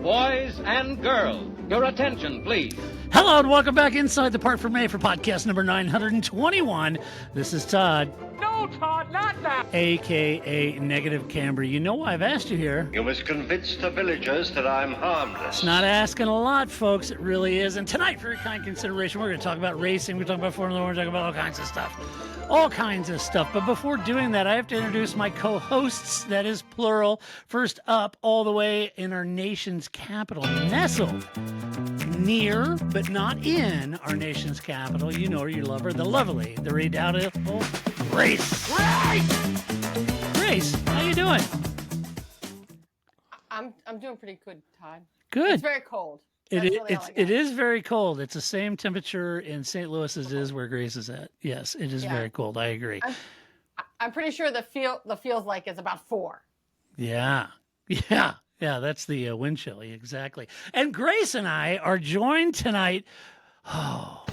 Boys and girls, your attention, please. Hello and welcome back inside the Park for May for podcast number 921. This is Todd. No, Todd, not that. A.K.A. Negative Camber. You know why I've asked you here. You must convince the villagers that I'm harmless. It's not asking a lot, folks. It really is. And tonight, for your kind consideration, we're going to talk about racing. We're talking about Formula One. We're talking about all kinds of stuff. All kinds of stuff. But before doing that, I have to introduce my co-hosts. That is plural. First up, all the way in our nation's capital, nestled near, but not in our nation's capital. You know her, you love her, the lovely, the redoubtable Grace. Grace, how you doing? I'm doing pretty good, Todd. Good. It's very cold. It is very cold. It's the same temperature in St. Louis as it is where Grace is at. Yes, it is very cold. I agree. I'm pretty sure the feels like it's about 4. Yeah. That's the wind chill. Exactly. And Grace and I are joined tonight. Oh,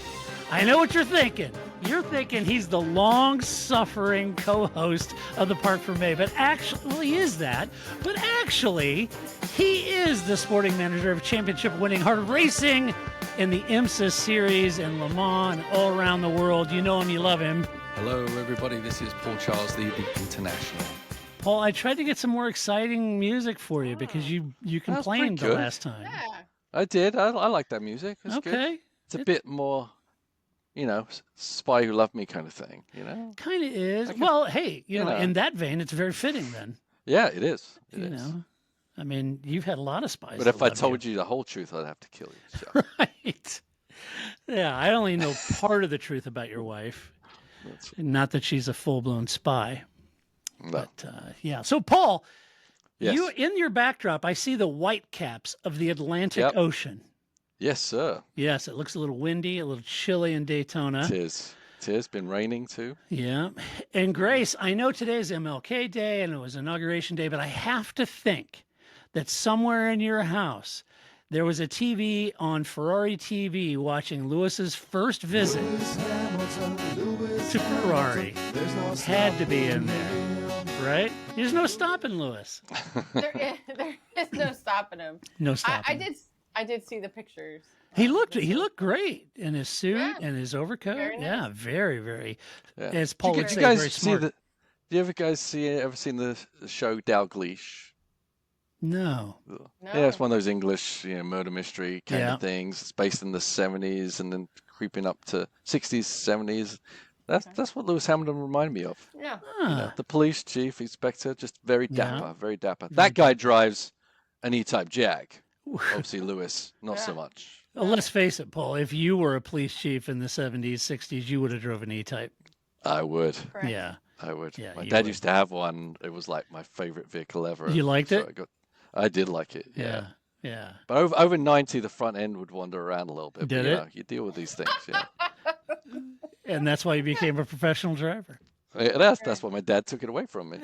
I know what you're thinking. You're thinking he's the long-suffering co-host of the Park for May, but actually is that. But actually, he is the sporting manager of championship-winning hard racing in the IMSA series and Le Mans and all around the world. You know him, you love him. Hello, everybody. This is Paul Charles, the International. Paul, I tried to get some more exciting music for you because you complained the last time. Yeah. I did. I like that music. It's good. It's a bit more, Spy Who Loved Me kind of thing, Kind of is. Well, hey, in that vein, it's very fitting then. Yeah, it is. I mean, you've had a lot of spies. But if I told you the whole truth, I'd have to kill you. So. Right. Yeah, I only know part of the truth about your wife. Not that she's a full-blown spy. No. But, yeah. So, Paul, yes. You in your backdrop, I see the white caps of the Atlantic Ocean. Yes, sir. Yes, it looks a little windy, a little chilly in Daytona. It is. It is. Been raining, too. Yeah. And, Grace, I know today's MLK Day and it was Inauguration Day, but I have to think that somewhere in your house there was a TV on Ferrari TV watching Lewis's first visit to Ferrari. Had to be in there, right? There's no stopping Lewis. There is no stopping him. No stopping. I did see the pictures. He looked great in his suit and his overcoat. Very nice. Yeah, very, very. Yeah. As Paul would say, guys very smart. Do you ever seen the show Dalgleish? No. Yeah, it's one of those English, murder mystery kind of things. It's based in the 70s and then creeping up to 60s, 70s. That's what Lewis Hamilton reminded me of. Yeah. The police chief, inspector, just very dapper, very dapper. That guy drives an E-Type Jag. Obviously, Lewis, not so much. Well, let's face it, Paul. If you were a police chief in the 70s, 60s, you would have driven an E-Type. I would. Correct. Yeah. I would. Yeah, my dad used to have one. It was like my favorite vehicle ever. You liked it? I did like it. Yeah. But over 90, the front end would wander around a little bit. Did but, it? You deal with these things. Yeah. And that's why you became a professional driver. That's why my dad took it away from me.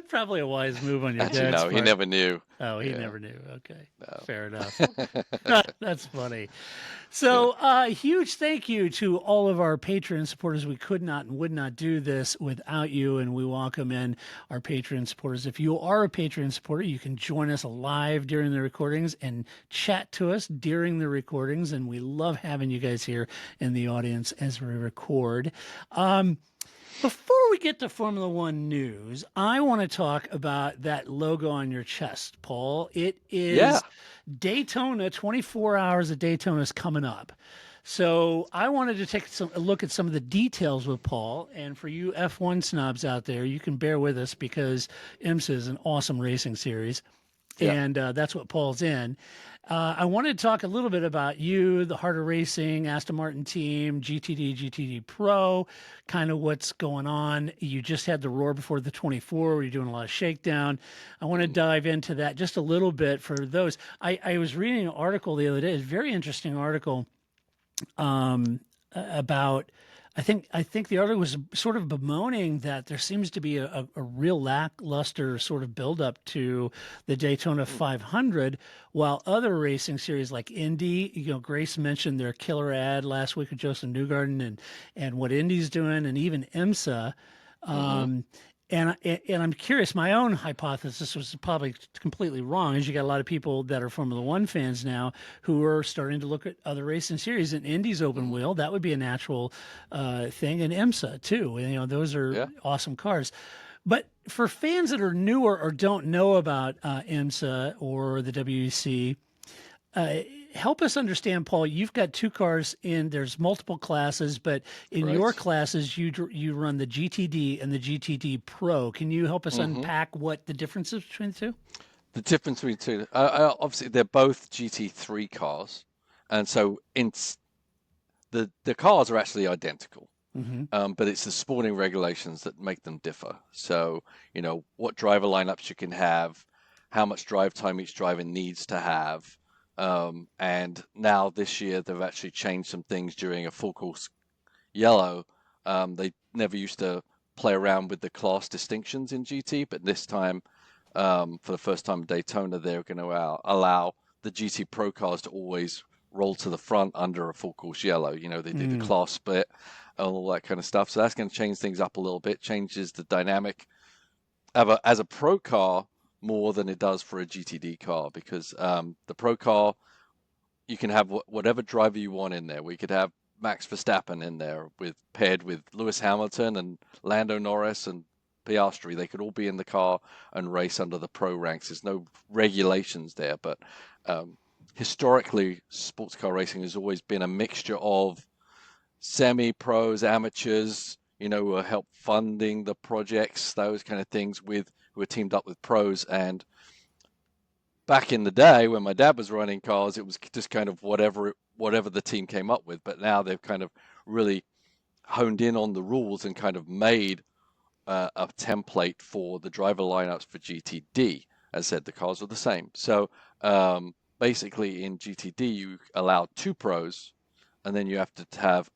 Probably a wise move on your Actually, dad's no, part. he never knew. Oh, he never knew. Okay. No. Fair enough. That's funny. So, huge thank you to all of our Patreon supporters. We could not and would not do this without you, and we welcome in our Patreon supporters. If you are a Patreon supporter, you can join us live during the recordings and chat to us during the recordings, and we love having you guys here in the audience as we record. Before we get to Formula One news, I want to talk about that logo on your chest, Paul. It is Daytona, 24 hours of Daytona is coming up. So I wanted to take a look at some of the details with Paul. And for you F1 snobs out there, you can bear with us because IMSA is an awesome racing series. Yeah. And that's what Paul's in. I wanted to talk a little bit about you, the Heart of Racing, Aston Martin team, GTD Pro, kind of what's going on. You just had the Roar before the 24 where you're doing a lot of shakedown. I want to dive into that just a little bit for those. I was reading an article the other day, a very interesting article about I think the article was sort of bemoaning that there seems to be a real lackluster sort of buildup to the Daytona 500, while other racing series like Indy, Grace mentioned their killer ad last week with Joseph Newgarden and what Indy's doing, and even IMSA. And I'm curious, my own hypothesis was probably completely wrong, is you got a lot of people that are Formula One fans now who are starting to look at other racing series, and Indy's open wheel. That would be a natural thing, and IMSA too. You know, those are awesome cars. But for fans that are newer or don't know about IMSA or the WEC, help us understand, Paul. You've got two cars in. There's multiple classes, but in your classes, you run the GTD and the GTD Pro. Can you help us unpack what the difference is between the two? The difference between the two, obviously, they're both GT3 cars, and so the cars are actually identical. But it's the sporting regulations that make them differ. So, you know, what driver lineups you can have, how much drive time each driver needs to have. And now this year they've actually changed some things during a full course yellow. They never used to play around with the class distinctions in GT, but this time, for the first time in Daytona, they're going to allow the GT Pro cars to always roll to the front under a full course yellow. You know, they do the class split and all that kind of stuff. So that's going to change things up a little bit, changes the dynamic as a pro car more than it does for a GTD car, because the pro car, you can have whatever driver you want in there. We could have Max Verstappen in there paired with Lewis Hamilton and Lando Norris and Piastri. They could all be in the car and race under the pro ranks. There's no regulations there, but historically, sports car racing has always been a mixture of semi-pros, amateurs, you know, who help funding the projects, those kind of things, who are teamed up with pros. And back in the day when my dad was running cars, it was just kind of whatever the team came up with. But now they've kind of really honed in on the rules and kind of made a template for the driver lineups for GTD. As I said, the cars are the same. So basically in GTD, you allow 2 pros, and then you have to have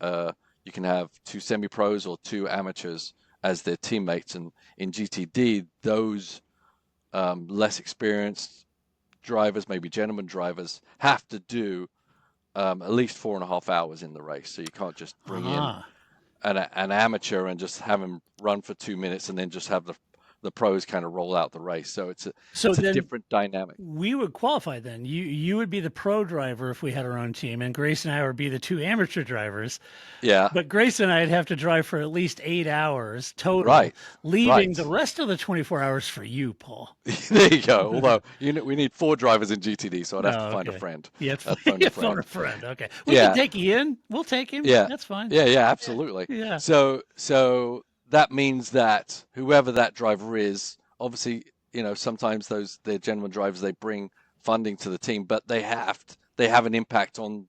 you can have 2 semi-pros or 2 amateurs as their teammates. And in GTD, those less experienced drivers, maybe gentleman drivers, have to do at least 4.5 hours in the race. So you can't just bring in an amateur and just have him run for 2 minutes and then just have the pros kind of roll out the race. So it's a different dynamic. We would qualify then. You would be the pro driver if we had our own team, and Grace and I would be the 2 amateur drivers. Yeah. But Grace and I'd have to drive for at least 8 hours total, leaving the rest of the 24 hours for you, Paul. There you go. Although we need 4 drivers in GTD, so I'd have to find a friend. Yeah, phone a friend. Okay. We can take you in. We'll take him. Yeah. That's fine. Yeah, absolutely. Yeah. So that means that whoever that driver is, obviously, you know, sometimes they're gentleman drivers, they bring funding to the team, but they have an impact on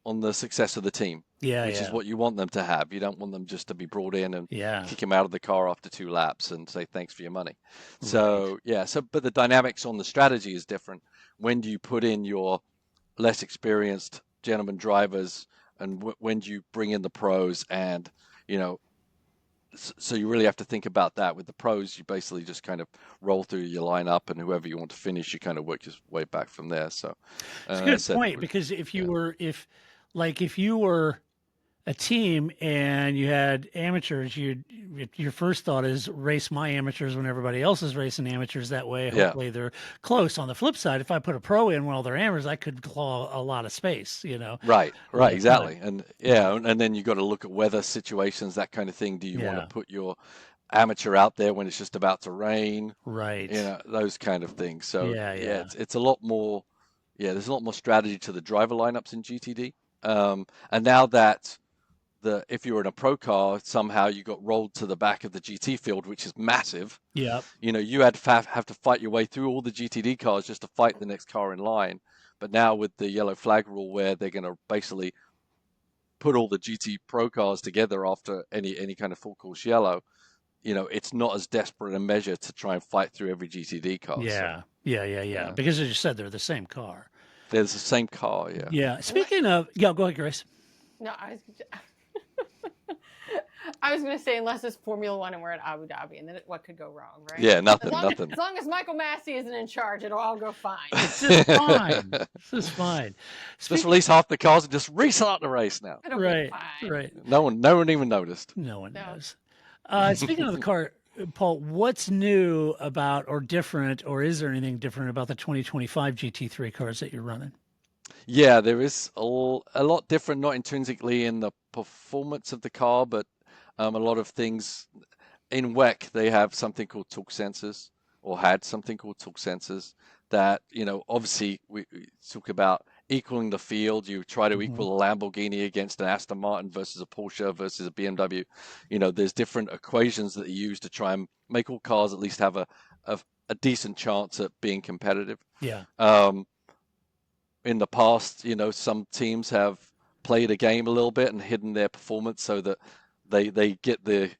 the success of the team. Which is what you want them to have. You don't want them just to be brought in and kick him out of the car after 2 laps and say thanks for your money. So but the dynamics on the strategy is different. When do you put in your less experienced gentleman drivers, and when do you bring in the pros? And you know, so you really have to think about that. With the pros, you basically just kind of roll through your lineup, and whoever you want to finish, you kind of work your way back from there. So it's a good point, because if you were a team and you had amateurs, your first thought is race my amateurs when everybody else is racing amateurs. That way, hopefully they're close. On the flip side, if I put a pro in while they're amateurs, I could claw a lot of space, you know? Right, exactly. And and then you got to look at weather situations, that kind of thing. Do you want to put your amateur out there when it's just about to rain? Right. You know, those kind of things. So it's a lot more. Yeah, there's a lot more strategy to the driver lineups in GTD. And now that if you were in a pro car, somehow you got rolled to the back of the GT field, which is massive. Yeah. You know, you had to have to fight your way through all the GTD cars just to fight the next car in line. But now with the yellow flag rule, where they're going to basically put all the GT Pro cars together after any kind of full course yellow, you know, it's not as desperate a measure to try and fight through every GTD car. Yeah. Because as you said, they're the same car. They're the same car, yeah. Yeah. Speaking of, go ahead, Grace. No, I was going to say, unless it's Formula One and we're at Abu Dhabi, and then what could go wrong, right? Yeah, nothing. As long as Michael Massey isn't in charge, it'll all go fine. This is fine. Just release half the cars and just restart the race now. It'll be fine. Right. No one even noticed. No one knows. Speaking of the car, Paul, what's new about or different, or is there anything different about the 2025 GT3 cars that you're running? Yeah, there is a lot different, not intrinsically in the performance of the car, but a lot of things. In WEC, they have something called torque sensors, or had something called torque sensors that, obviously we talk about equaling the field. You try to equal a Lamborghini against an Aston Martin versus a Porsche versus a BMW. There's different equations that you use to try and make all cars at least have a decent chance at being competitive. Yeah. In the past, some teams have played a game a little bit and hidden their performance so that they get the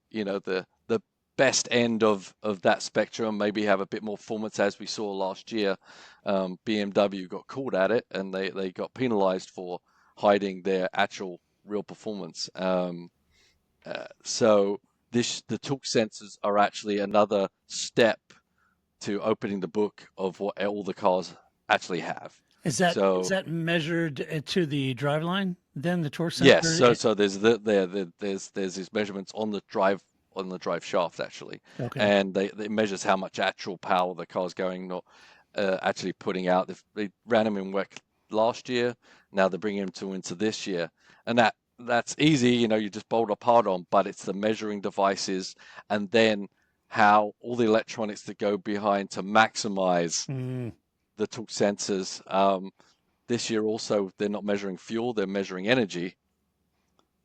best end of that spectrum, maybe have a bit more performance. As we saw last year, BMW got caught at it and they got penalized for hiding their actual real performance. So the torque sensors are actually another step to opening the book of what all the cars actually have. Is that measured to the driveline? Then the torque sensor. Yes. So there's there's these measurements on the drive shaft actually, Okay. and it measures how much actual power the car's going, not actually putting out. They ran them in WEC last year. Now they're bringing them into this year, and that's easy. You just bolt a part on, but it's the measuring devices and then how all the electronics that go behind to maximize the torque sensors. This year also, they're not measuring fuel, they're measuring energy,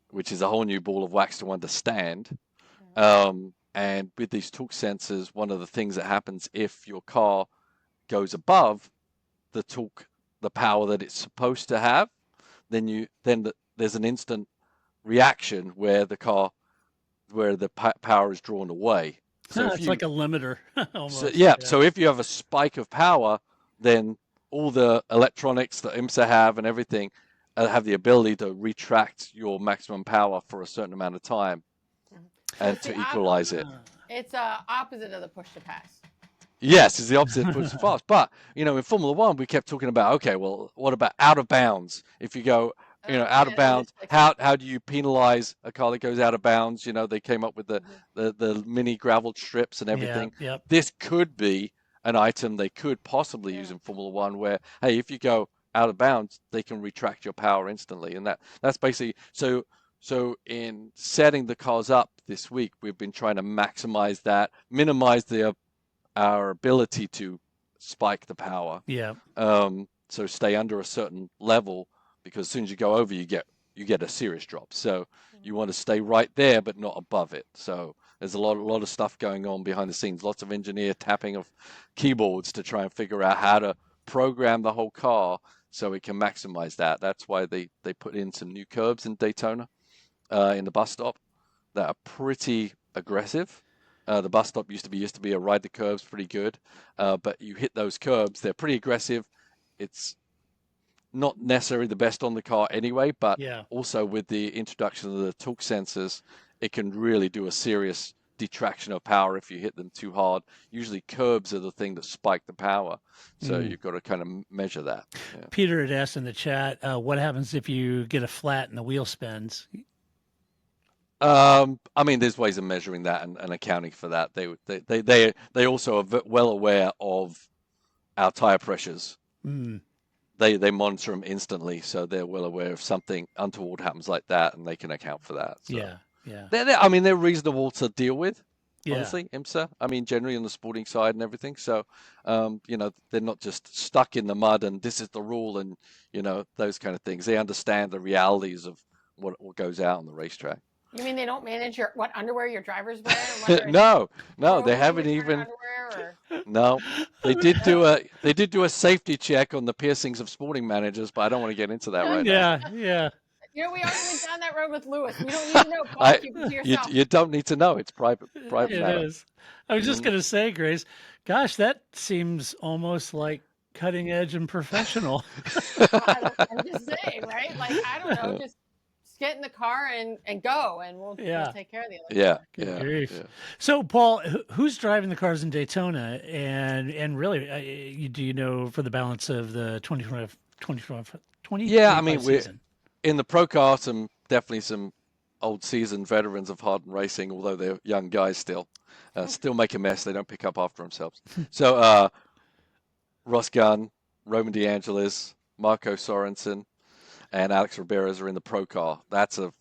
which is a whole new ball of wax to understand. And with these torque sensors, one of the things that happens if your car goes above the torque, the power that it's supposed to have, then there's an instant reaction where the power is drawn away. So it's like a limiter. Almost. So if you have a spike of power, then all the electronics that IMSA have and everything have the ability to retract your maximum power for a certain amount of time and to equalize it. It's opposite of the push to pass. Yes, it's the opposite of push to fast. But, in Formula One, we kept talking about, okay, well, what about out of bounds? If you go, out of bounds, how do you penalize a car that goes out of bounds? They came up with the mini gravel strips and everything. Yep. This could be an item they could possibly use in Formula One where, hey, if you go out of bounds, they can retract your power instantly. And that's basically, so in setting the cars up this week, we've been trying to maximize that, minimize our ability to spike the power. Yeah. So stay under a certain level, because as soon as you go over, you get a serious drop. So you want to stay right there, but not above it. So there's a lot of stuff going on behind the scenes, lots of engineer tapping of keyboards to try and figure out how to program the whole car so it can maximize that. That's why they put in some new curbs in Daytona in the bus stop that are pretty aggressive. The bus stop used to be a ride the curbs pretty good, but you hit those curbs, they're pretty aggressive. It's not necessarily the best on the car anyway, but also with the introduction of the torque sensors, it can really do a serious detraction of power if you hit them too hard. Usually curbs are the thing that spike the power, so you've got to kind of measure that. Yeah. Peter had asked in the chat, what happens if you get a flat and the wheel spins? There's ways of measuring that and accounting for that. They also are well aware of our tire pressures. They monitor them instantly, so they're well aware if something untoward happens like that, and they can account for that. So. Yeah. They're reasonable to deal with. Yeah. Honestly, IMSA. Generally on the sporting side and everything. So, they're not just stuck in the mud and this is the rule and those kind of things. They understand the realities of what goes out on the racetrack. You mean they don't manage what underwear your drivers wear? No, they haven't even. No, they did do a safety check on the piercings of sporting managers, but I don't want to get into that right now. Yeah. We already went down that road with Lewis. We don't need to know. Paul, keep it to yourself. You don't need to know. It's private It matter. is. I was just going to say, Grace, gosh, that seems almost like cutting edge and professional. I'm just saying, right? Like, I don't know, just get in the car and go, and we'll take care of the other car. Yeah. So, Paul, who's driving the cars in Daytona? And really, do you know for the balance of the 2025 Yeah, season? in the pro car, definitely some old seasoned veterans of hardened racing, although they're young guys still make a mess. They don't pick up after themselves. So Ross Gunn, Roman DeAngelis, Marco Sorensen, and Alex Riberas are in the pro car. That's a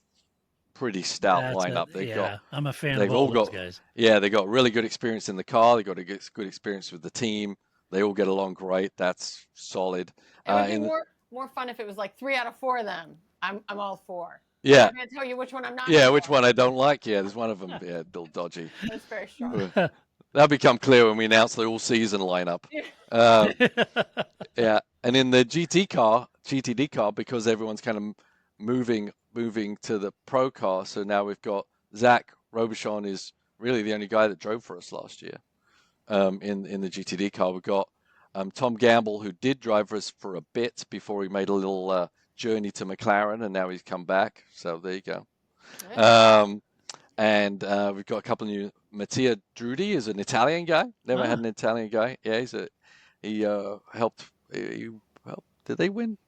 pretty stout lineup. I'm a fan of all those guys. Yeah, they got really good experience in the car. They got a good experience with the team. They all get along great. That's solid. It would be more fun if it was like 3 out of 4 of them. I'm all for. Yeah. I'm going to tell you which one I'm not. Yeah, which one I don't like. Yeah, there's one of them. Yeah, a little dodgy. That's very strong. That'll become clear when we announce the all-season lineup. Yeah, and in the GTD car, because everyone's kind of moving to the pro car. So now we've got Zach Robichon is really the only guy that drove for us last year. In the GTD car, we've got Tom Gamble, who did drive for us for a bit before he made a little journey to McLaren, and now he's come back. So there you go. And we've got a couple of new. Mattia Drudi is an Italian guy. Never had an Italian guy. Yeah, he helped. Did they win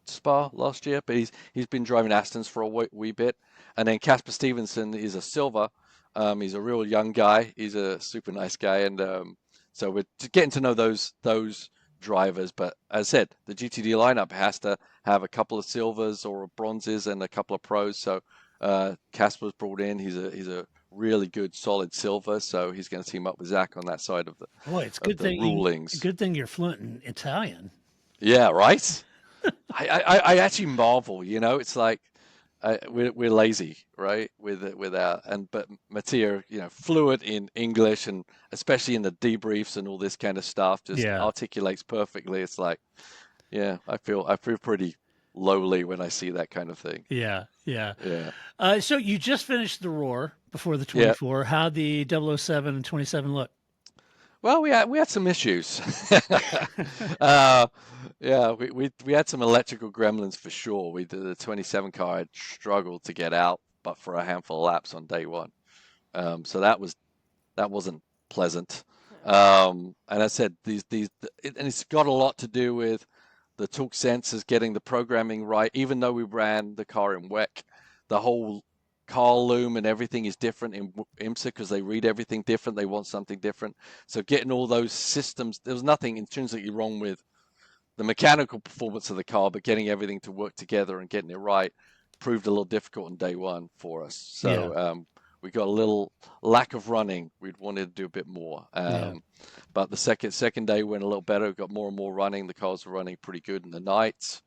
Spa last year? But he's been driving Astons for a wee bit. And then Casper Stevenson is a Silver. He's a real young guy. He's a super nice guy, and so we're getting to know those drivers. But as I said, the GTD lineup has to have a couple of silvers or bronzes and a couple of pros. So Casper's brought in. He's a really good, solid silver. So he's going to team up with Zach on that side of the it's good thing rulings. Good thing you're fluent in Italian. Yeah, right. I actually marvel. It's like. We're lazy, right? But Mattia, fluent in English, and especially in the debriefs and all this kind of stuff, just articulates perfectly. It's like, I feel pretty lowly when I see that kind of thing. Yeah. So you just finished the Roar before the 24. Yeah. How'd the 007 and 27 look? Well, we had some issues. We had some electrical gremlins for sure. The 27 car had struggled to get out, but for a handful of laps on day one. So that wasn't pleasant. And I said and it's got a lot to do with the torque sensors getting the programming right. Even though we ran the car in WEC, the whole car loom and everything is different in IMSA because they read everything different. They want something different. So getting all those systems, there was nothing intrinsically wrong with the mechanical performance of the car, but getting everything to work together and getting it right proved a little difficult on day one for us. So we got a little lack of running. We'd wanted to do a bit more. But the second day went a little better. We got more and more running. The cars were running pretty good in the nights.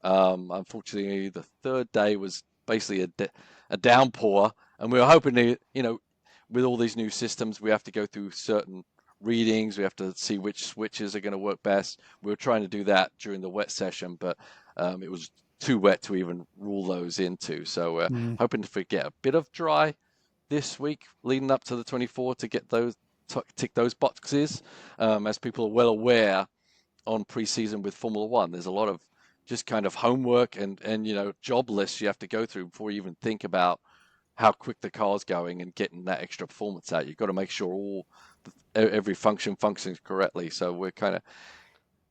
Unfortunately, the third day was basically a downpour, and we were hoping to, with all these new systems, we have to go through certain readings. We have to see which switches are going to work best. We were trying to do that during the wet session, but it was too wet to even rule those into. So we're hoping to get a bit of dry this week leading up to the 24 to get those tick those boxes. As people are well aware, on preseason with Formula One, there's a lot of just kind of homework and job lists you have to go through before you even think about how quick the car's going and getting that extra performance out. You've got to make sure every function functions correctly. So we're kind of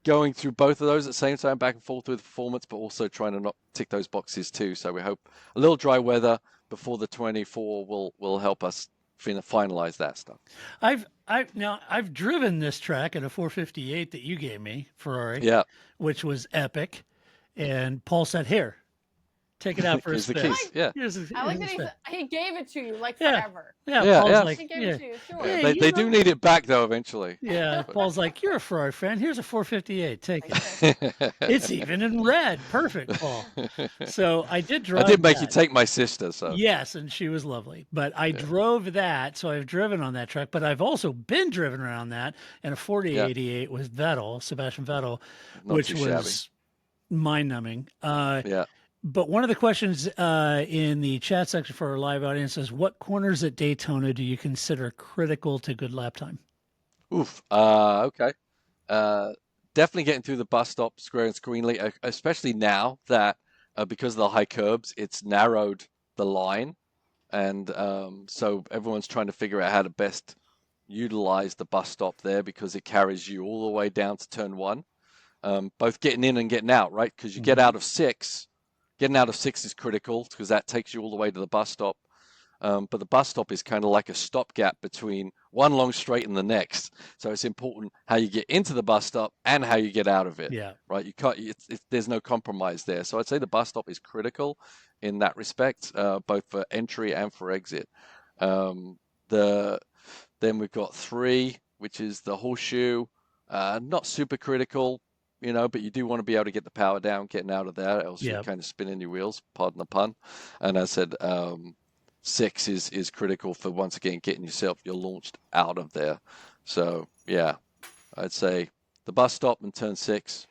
going through both of those at the same time, back and forth with performance, but also trying to not tick those boxes too. So we hope a little dry weather before the 24 will help us finalize that stuff. I've driven this track at a 458 that you gave me, Ferrari, which was epic. And Paul said, "Here, take it out for a spin." I like that he gave it to you forever. Paul's like, he gave it to you. Sure. They do need it back though eventually. Yeah, Paul's like, "You're a Ferrari fan. Here's a 458. Take it. It's even in red. Perfect, Paul." So I did drive. I did make you take my sister. So yes, and she was lovely. But I drove that, so I've driven on that track. But I've also been driven around that in a 4088 with Sebastian Vettel, which was mind-numbing. But one of the questions in the chat section for our live audience is, what corners at Daytona do you consider critical to good lap time? Okay. Definitely getting through the bus stop square and screenly, especially now that because of the high curbs, it's narrowed the line. And so everyone's trying to figure out how to best utilize the bus stop there because it carries you all the way down to turn one. Both getting in and getting out, right? Because you get out of 6, getting out of 6 is critical because that takes you all the way to the bus stop. But the bus stop is kind of like a stopgap between one long straight and the next. So it's important how you get into the bus stop and how you get out of it. Yeah. Right. You can't. There's no compromise there. So I'd say the bus stop is critical in that respect, both for entry and for exit. Then we've got 3, which is the horseshoe. Not super critical, but you do want to be able to get the power down, getting out of there, else you're kind of spinning your wheels. Pardon the pun. And I said. 6 is critical for, once again, getting you're launched out of there. So, yeah, I'd say the bus stop and turn 6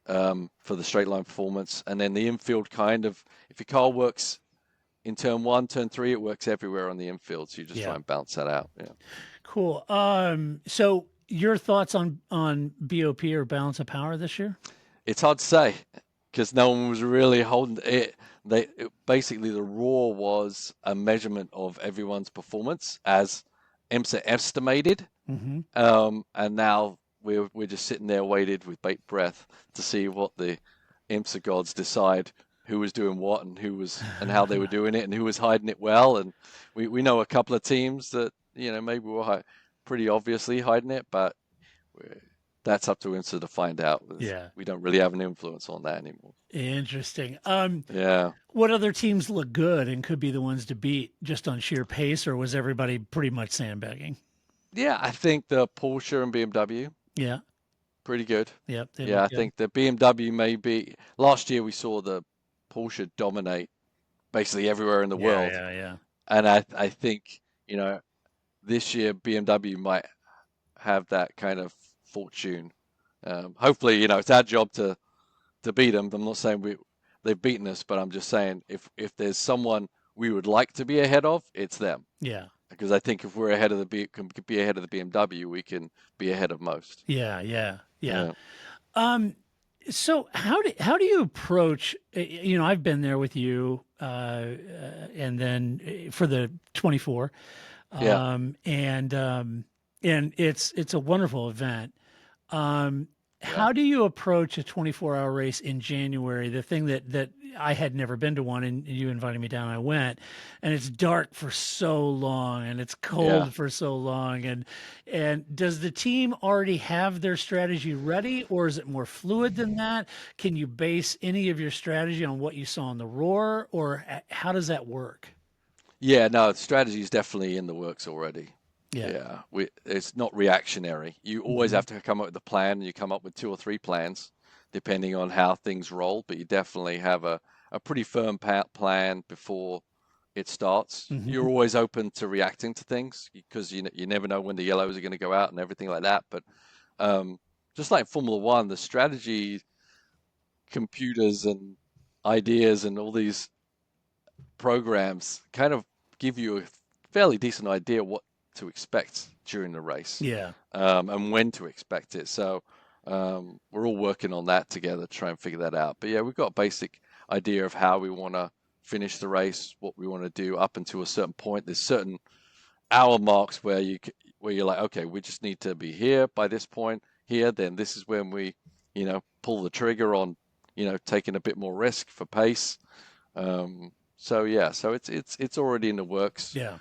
for the straight line performance. And then the infield kind of, if your car works in turn 1, turn 3, it works everywhere on the infield. So you just try and bounce that out. Yeah. Cool. So your thoughts on BOP or balance of power this year? It's hard to say because no one was really holding it. Basically, the raw was a measurement of everyone's performance as IMSA estimated, and now we're just sitting there waited with bated breath to see what the IMSA gods decide who was doing what and and how they were doing it and who was hiding it well. And we know a couple of teams that maybe were pretty obviously hiding it, but that's up to IMSA to find out. We don't really have an influence on that anymore. Interesting. Yeah. What other teams look good and could be the ones to beat just on sheer pace, or was everybody pretty much sandbagging? Yeah, I think the Porsche and BMW. Yeah. Pretty good. Yep. Yeah, I think the BMW may be. Last year we saw the Porsche dominate basically everywhere in the world. Yeah. And I think, this year BMW might have that kind of fortune. Hopefully, it's our job to beat them. I'm not saying they've beaten us, but I'm just saying if there's someone we would like to be ahead of, it's them. Yeah. Because I think if we're ahead of can be ahead of the BMW, we can be ahead of most. Yeah. So how do you approach? I've been there with you, and then for the 24, and it's a wonderful event. How do you approach a 24-hour race in January? The thing that I had never been to one, and you invited me down, I went, and it's dark for so long, and it's cold for so long, and does the team already have their strategy ready, or is it more fluid than that? Can you base any of your strategy on what you saw in the Roar, or how does that work? Yeah, no, the strategy is definitely in the works already. Yeah. It's not reactionary. You always have to come up with a plan, and you come up with 2 or 3 plans, depending on how things roll. But you definitely have a pretty firm plan before it starts. You're always open to reacting to things because you never know when the yellows are going to go out and everything like that. But just like Formula One, the strategy, computers and ideas and all these programs kind of give you a fairly decent idea what to expect during the race, and when to expect it. So we're all working on that together to try and figure that out. But yeah, we've got a basic idea of how we want to finish the race, what we want to do up until a certain point. There's certain hour marks where you're like, okay, we just need to be here by this point here. Then this is when we, pull the trigger on, taking a bit more risk for pace. So it's already in the works. Yeah.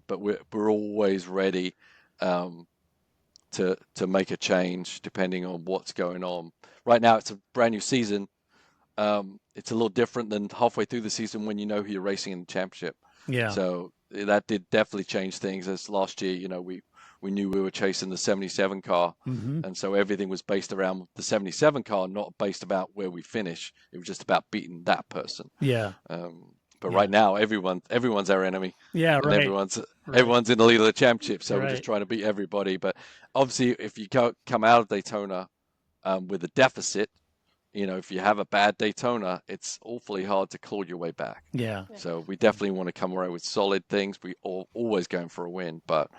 But we're always ready to make a change depending on what's going on. Right now it's a brand new season. It's a little different than halfway through the season when you know who you're racing in the championship. Yeah. So that did definitely change things. As last year, we knew we were chasing the 77 car, and so everything was based around the 77 car, not based about where we finish. It was just about beating that person. Yeah. But right now, everyone's our enemy. Yeah, and right. Everyone's in the lead of the championship, so we're just trying to beat everybody. But obviously, if you come out of Daytona with a deficit, if you have a bad Daytona, it's awfully hard to claw your way back. Yeah. So we definitely want to come away with solid things. We always going for a win, but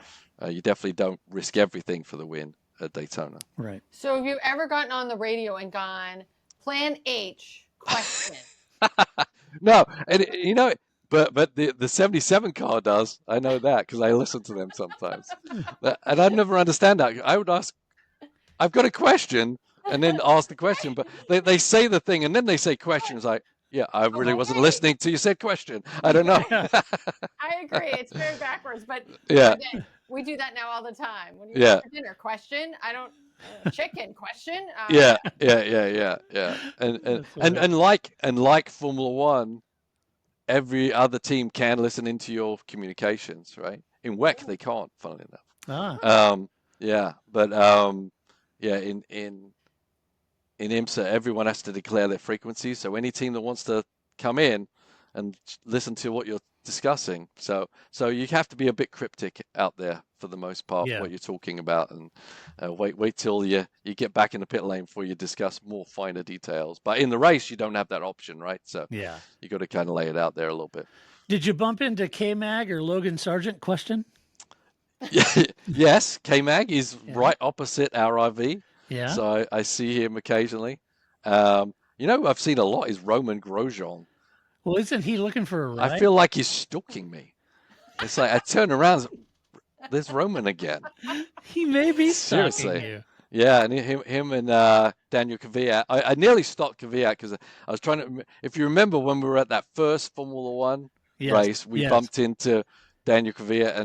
you definitely don't risk everything for the win at Daytona. Right. So have you ever gotten on the radio and gone, Plan H, question? No, and but the 77 car does. I know that because I listen to them sometimes, and I never understand that. I would ask, I've got a question, and then ask the question, but they say the thing, and then they say questions like, Yeah, I really wasn't listening to your said question. I don't know. I agree. It's very backwards, but yeah, we do that now all the time. What do you yeah. want for dinner? Question? I don't. Chicken? Question? Yeah. And like Formula One, every other team can listen into your communications, right? In WEC they can't, funnily enough. In IMSA everyone has to declare their frequency. So any team that wants to come in and listen to what you're discussing, so you have to be a bit cryptic out there for the most part for what you're talking about, and wait till you get back in the pit lane before you discuss more finer details. But in the race you don't have that option, right? So you got to kind of lay it out there a little bit. Did you bump into K-Mag or Logan Sargent? Question. Yes, K-Mag is right opposite our RV. Yeah. So I see him occasionally. I've seen a lot is Roman Grosjean. Well, isn't he looking for a ride? I feel like he's stalking me. It's like I turn around, there's Roman again. He may be stalking you. Yeah, and him and Daniel Kvyat. I nearly stopped Kvyat because I was trying to. If you remember when we were at that first Formula One race, we bumped into Daniel Kvyat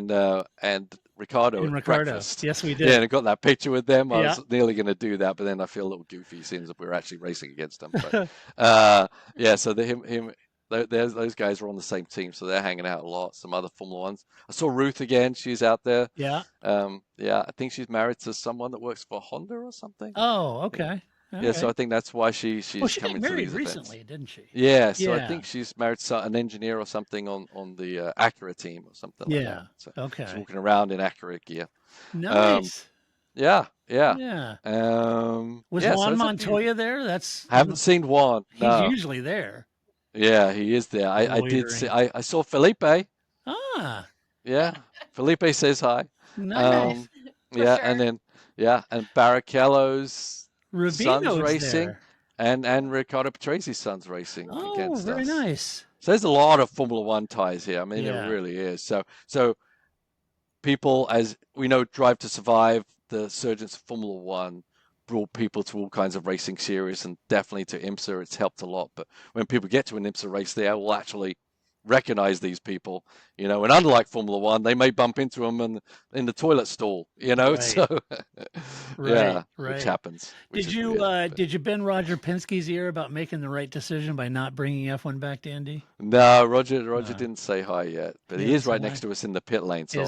and Ricardo at breakfast. Yes, we did. Yeah, and I got that picture with them. I was nearly going to do that, but then I feel a little goofy seeing if we were actually racing against them. But so those guys are on the same team, so they're hanging out a lot. Some other Formula Ones. I saw Ruth again. She's out there. Yeah. I think she's married to someone that works for Honda or something. Oh, okay. Yeah, so I think that's why she's she coming got to married these recently, events. didn't she? Yeah, so I think she's married to an engineer or something on the Acura team or something like that. So she's walking around in Acura gear. Nice. Yeah. Was Juan Montoya there? I haven't seen Juan. He's usually there. Yeah, he is there. I did see. I saw Felipe. Ah. Yeah, Felipe says hi. Nice. And then and Barrichello's Rubino's son's racing, there. and Riccardo Patrese son's racing against very us. Nice. So there's a lot of Formula One ties here. I mean, it really is. So people, as we know, Drive to Survive, the surgence of Formula One brought people to all kinds of racing series, and definitely to IMSA, it's helped a lot. But when people get to an IMSA race, they will actually recognize these people, and unlike Formula One, they may bump into them in the toilet stall, Right. So right. which happens. Did you bend Roger Penske's ear about making the right decision by not bringing F1 back to Indy? No, Roger didn't say hi yet, but he is right next to us in the pit lane, so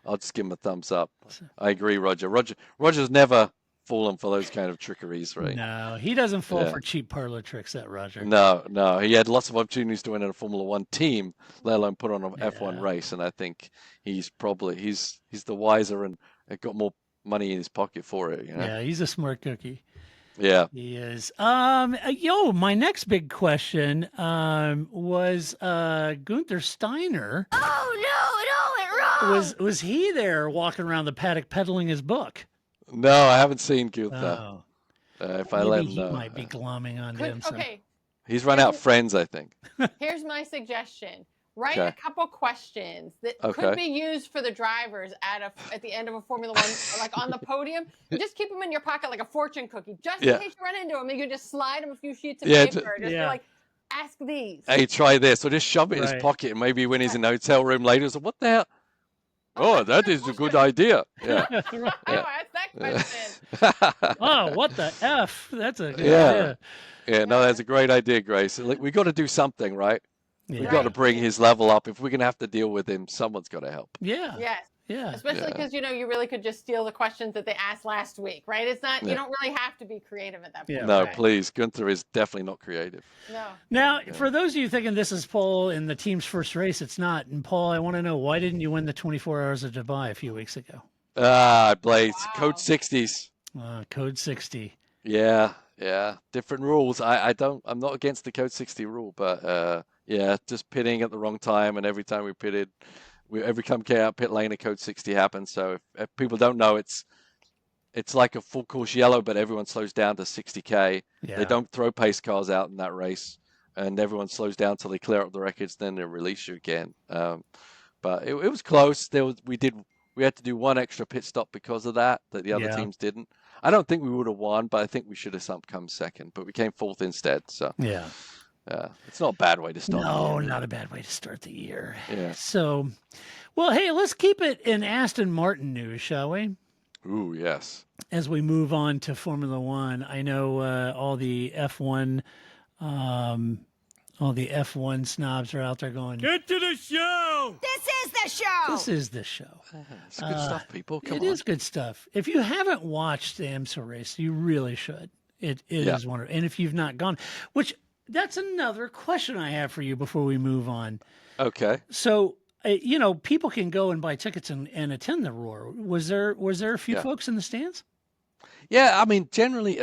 I'll just give him a thumbs up. I agree, Roger. Roger's never fallen for those kind of trickeries, right? No, he doesn't fall for cheap parlor tricks, that Roger. No. He had lots of opportunities to win in a Formula One team, let alone put on an F1 race, and I think he's the wiser and got more money in his pocket for it. Yeah, he's a smart cookie. Yeah, he is. My next big question was Gunther Steiner. Oh no, it all went wrong. Was he there walking around the paddock peddling his book? No, I haven't seen Gunther. Oh. If I let him know, he might be glomming on him. Okay. He's run out of friends, I think. Here's my suggestion. Write a couple questions that could be used for the drivers at the end of a Formula One, like on the podium. You just keep them in your pocket like a fortune cookie, just in case you run into them. You can just slide them a few sheets of paper. Just be like, ask these. Hey, try this. So just shove it in his pocket, and maybe when he's in the hotel room later, so what the hell? Oh, that is a good idea. Yeah. Ask that question. Oh, what the F? That's a good idea. Yeah, no, that's a great idea, Grace. We got to do something, right? We've got to bring his level up. If we're going to have to deal with him, someone's got to help. Yes. Especially because, you really could just steal the questions that they asked last week, right? It's not, you don't really have to be creative at that point. No, please. Gunther is definitely not creative. No. Now, for those of you thinking this is Paul in the team's first race, it's not. And Paul, I want to know, why didn't you win the 24 Hours of Dubai a few weeks ago? Blades. Code 60s. Code 60. Yeah. Different rules. I'm not against the Code 60 rule, but just pitting at the wrong time, and every time we pitted, every time we came out pit lane, a Code 60 happens. So if people don't know, it's like a full course yellow, but everyone slows down to 60k. Yeah. They don't throw pace cars out in that race, and everyone slows down till they clear up the wreckage, then they release you again. But it was close. We had to do one extra pit stop because of that the other teams didn't. I don't think we would have won, but I think we should have come second. But we came fourth instead. So Yeah, it's not a bad way to start. No, not a bad way to start the year. Yeah. So, well, hey, let's keep it in Aston Martin news, shall we? Ooh, yes. As we move on to Formula One, I know all the F1 snobs are out there going, Get to the show! This is the show. this is the show. It's good stuff, people. Come on. It is good stuff. If you haven't watched the IMSA race, you really should. It is wonderful. And if you've not gone, which that's another question I have for you before we move on. Okay. So, people can go and buy tickets and attend the Roar. Was there a few folks in the stands? Yeah, I mean, generally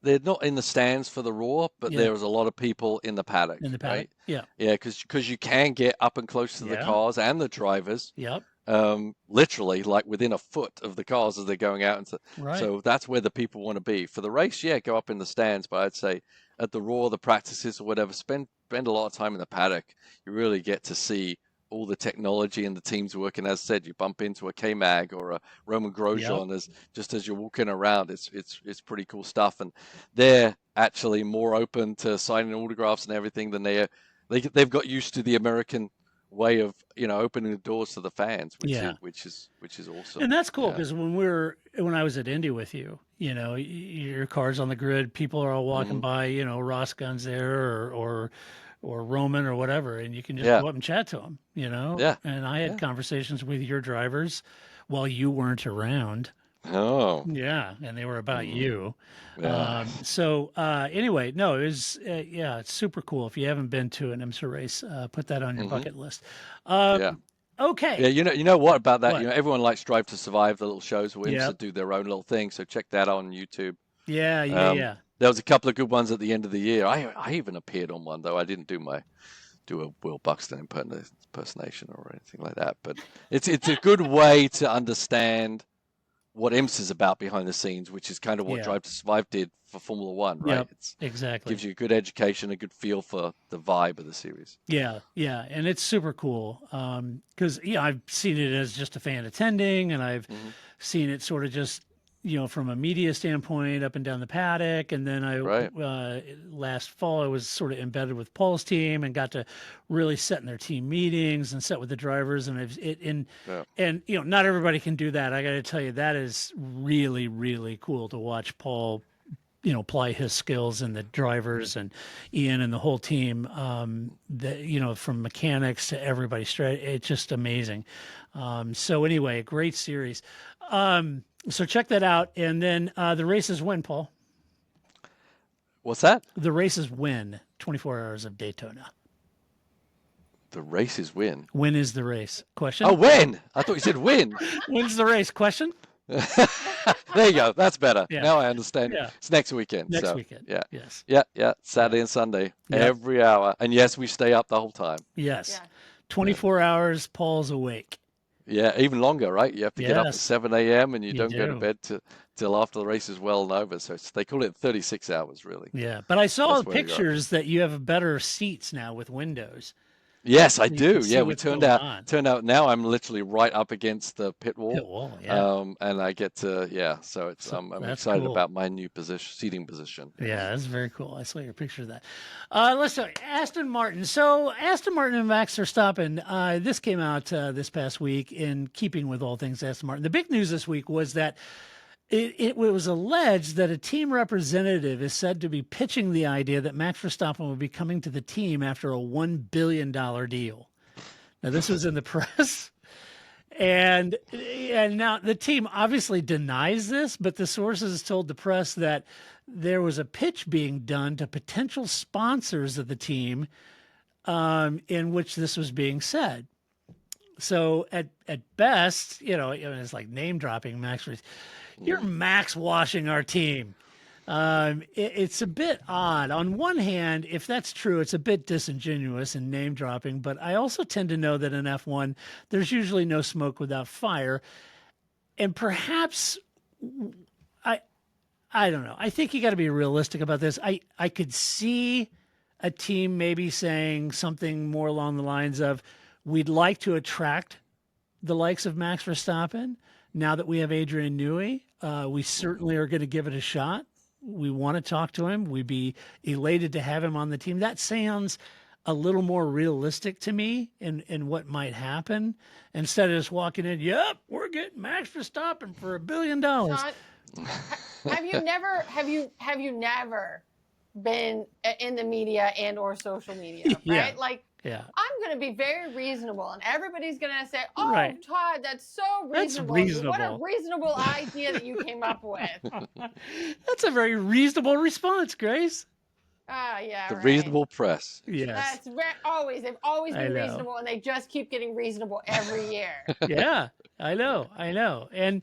they're not in the stands for the Roar, but there was a lot of people in the paddock. In the paddock, right? yeah. Yeah, because you can get up and close to the cars and the drivers. Yep. Literally, like within a foot of the cars as they're going out. Right. So that's where the people want to be. For the race, go up in the stands, but I'd say at the Roar, the practices or whatever, spend a lot of time in the paddock. You really get to see all the technology and the teams working. As I said, you bump into a K-Mag or a Roman Grosjean as you're walking around. It's pretty cool stuff, and they're actually more open to signing autographs and everything than they've got used to the American way of opening the doors to the fans, which is awesome. And that's cool because when I was at Indy with you, your car's on the grid, people are all walking by, Ross Gunn's there or Roman or whatever, and you can just go up and chat to them, Yeah. And I had conversations with your drivers while you weren't around. Oh. Yeah, and they were about you. Yeah. Anyway, no, it was it's super cool. If you haven't been to an IMSA race, put that on your bucket list. Okay. Yeah, you know what about that? What? Everyone likes Drive to Survive, the little shows where IMSA do their own little thing. So check that out on YouTube. Yeah. There was a couple of good ones at the end of the year. I even appeared on one, though I didn't do a Will Buxton impersonation or anything like that. But it's a good way to understand what IMSA is about behind the scenes, which is kind of what Drive to Survive did for Formula One, right? Yep, exactly. Gives you a good education, a good feel for the vibe of the series. Yeah, and it's super cool because I've seen it as just a fan attending, and I've seen it sort of just from a media standpoint up and down the paddock, and then last fall I was sort of embedded with Paul's team and got to really sit in their team meetings and sit with the drivers, and not everybody can do that. I got to tell you, that is really, really cool to watch Paul apply his skills and the drivers and Ian and the whole team, from mechanics to everybody straight. It's just amazing. So anyway, great series. So check that out. And then the races win, Paul. What's that? The races win 24 Hours of Daytona. The races win? When is the race? Question? Oh, when? I thought you said win. When's the race? Question? There you go. That's better. Yeah. Now I understand. Yeah. It's next weekend. Next weekend. Yeah. Yes. Yeah. Saturday and Sunday. Yep. Every hour. And yes, we stay up the whole time. Yes. Yeah. 24 hours, Paul's awake. Yeah, even longer, right? You have to get up at 7 a.m. and you don't go to bed till after the race is well and over. So they call it 36 hours, really. Yeah, but I saw pictures that you have better seats now with windows. Yes, I do. Yeah, we turned out now I'm literally right up against the pit wall. And I get to, so it's I'm excited about my new seating position. Yeah, that's very cool. I saw your picture of that. Let's talk Aston Martin. So Aston Martin and Max Verstappen, this came out this past week in keeping with all things Aston Martin. The big news this week was that it was alleged that a team representative is said to be pitching the idea that Max Verstappen will be coming to the team after a $1 billion deal. Now, this was in the press. And now the team obviously denies this, but the sources told the press that there was a pitch being done to potential sponsors of the team in which this was being said. So at best, it's like name dropping Max. You're Max washing our team. It's a bit odd. On one hand, if that's true, it's a bit disingenuous and name dropping, but I also tend to know that in F1, there's usually no smoke without fire. And perhaps, I don't know. I think you got to be realistic about this. I could see a team maybe saying something more along the lines of, we'd like to attract the likes of Max Verstappen. Now that we have Adrian Newey, we certainly are going to give it a shot. We want to talk to him. We'd be elated to have him on the team. That sounds a little more realistic to me in what might happen, instead of just walking in, yep, we're getting Max Verstappen for $1 billion. Sean, have you never been in the media and or social media, right? Yeah. Like, yeah. I'm going to be very reasonable, and everybody's going to say, "Oh, Right. Todd, that's so reasonable. That's reasonable. What a reasonable idea that you came up with." That's a very reasonable response, Grace. Yeah, The right. reasonable press. Yes. They've always been reasonable, and they just keep getting reasonable every year. Yeah, I know. And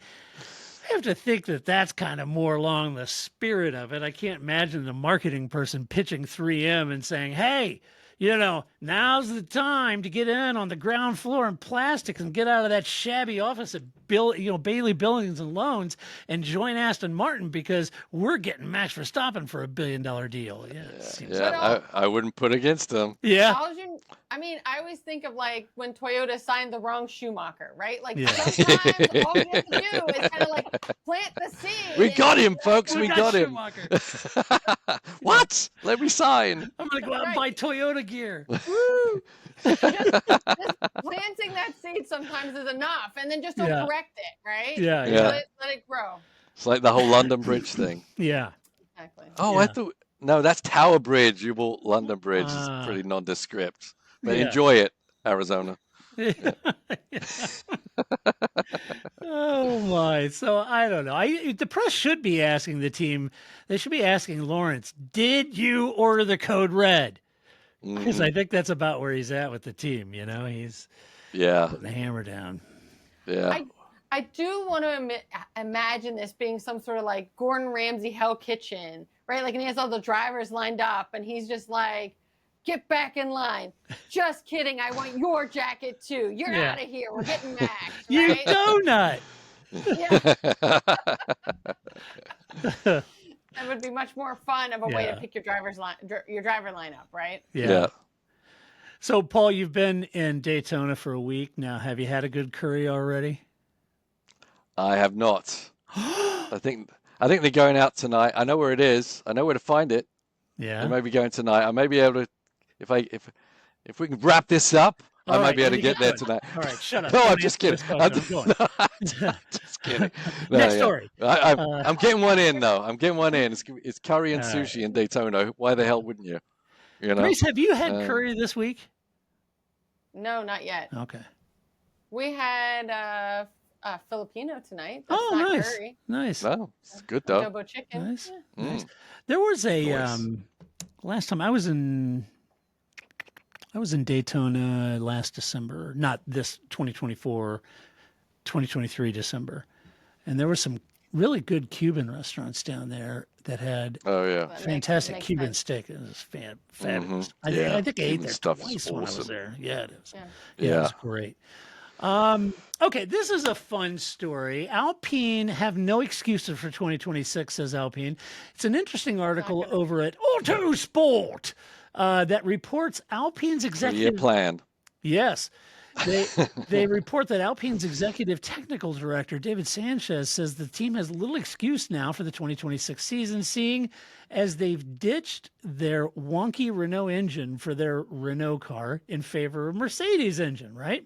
I have to think that that's kind of more along the spirit of it. I can't imagine the marketing person pitching 3M and saying, hey, now's the time to get in on the ground floor in plastics and get out of that shabby office at Bailey Buildings and Loans and join Aston Martin because we're getting Max Verstappen for $1 billion deal. I wouldn't put against them. Yeah. I always think of like when Toyota signed the wrong Schumacher, right? Like sometimes all you have to do is kind of like plant the seed. We got him, folks. We got him. What? Let me sign. I'm going to go out and buy Toyota gear. Woo! just planting that seed sometimes is enough, and then just don't correct it, right? Yeah. Let it grow. It's like the whole London Bridge thing. Yeah. Exactly. Oh, Yeah. I thought no, that's Tower Bridge. You bought London Bridge. It's pretty nondescript, but enjoy it, Arizona. Oh my! So I don't know. The press should be asking the team. They should be asking Lawrence, "Did you order the code red?" Because I think that's about where he's at with the team. He's putting the hammer down. Yeah. I do want to imagine this being some sort of like Gordon Ramsay Hell Kitchen, right? Like, and he has all the drivers lined up, and he's just like, "Get back in line." Just kidding. I want your jacket too. You're out of here. We're getting Max. Right? You donut. Yeah. That would be much more fun of a way to pick your driver lineup, right? Yeah. So, Paul, you've been in Daytona for a week now. Have you had a good curry already? I have not. I think they're going out tonight. I know where it is. I know where to find it. Yeah. They may be going tonight. I may be able to, if we can wrap this up, I might be able to get there tonight. All right, shut up. No, I'm just kidding. I'm just kidding. No, Next story. I'm getting one in though. I'm getting one in. It's curry and sushi in Daytona. Why the hell wouldn't you? Grace, have you had curry this week? No, not yet. Okay. We had Filipino tonight. That's nice. Not curry. Nice. Well, it's good though. Adobo chicken. Nice. Yeah. Nice. There was a last time I was in Daytona last December, not this 2024, 2023 December. And there were some really good Cuban restaurants down there that had fantastic Cuban steak. It was fabulous. I think I ate there twice when I was there. Yeah, it is. Yeah, it was great. Okay, this is a fun story. Alpine have no excuses for 2026, says Alpine. It's an interesting article over at Autosport that reports Alpine's executive plan. Yes. They report that Alpine's executive technical director, David Sanchez, says the team has little excuse now for the 2026 season, seeing as they've ditched their wonky Renault engine for their Renault car in favor of Mercedes engine, right?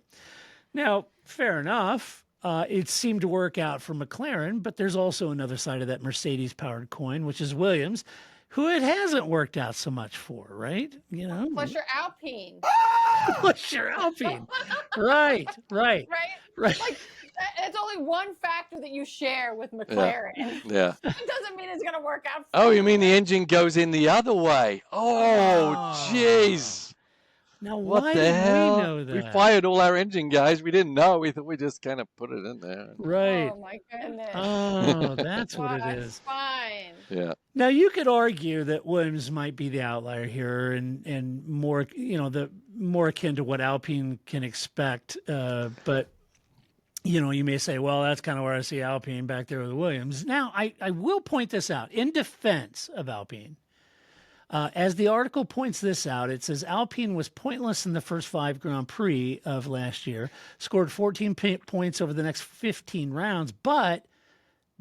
Now, fair enough. It seemed to work out for McLaren, but there's also another side of that Mercedes-powered coin, which is Williams, who it hasn't worked out so much for, right? Plus your Alpine. Plus your Alpine. Right. Like, it's only one factor that you share with McLaren. Yeah. It doesn't mean it's going to work out for you. You mean the engine goes in the other way? Oh, jeez. Now, what why the did hell? we know that? We fired all our engine guys. We didn't know. We thought we just kind of put it in there. Right. Oh, my goodness. Oh, that's what it is. That's fine. Yeah. Now, you could argue that Williams might be the outlier here and more, the more akin to what Alpine can expect. But, you may say, well, that's kind of where I see Alpine back there with Williams. Now, I will point this out in defense of Alpine. As the article points this out, it says Alpine was pointless in the first 5 Grand Prix of last year, scored 14 points over the next 15 rounds, but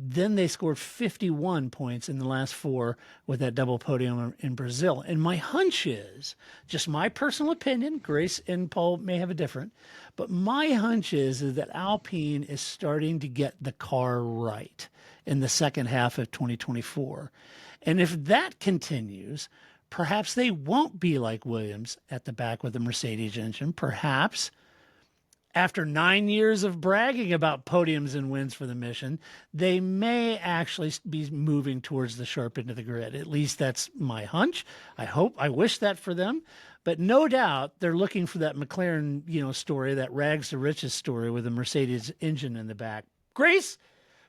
Then they scored 51 points in the last 4 with that double podium in Brazil. And my hunch is, just my personal opinion, Grace and Paul may have a different, but my hunch is that Alpine is starting to get the car right in the second half of 2024. And if that continues, perhaps they won't be like Williams at the back with the Mercedes engine. Perhaps after 9 years of bragging about podiums and wins for the mission, they may actually be moving towards the sharp end of the grid. At least that's my hunch. I wish that for them. But no doubt they're looking for that McLaren, story, that rags to riches story with a Mercedes engine in the back. Grace,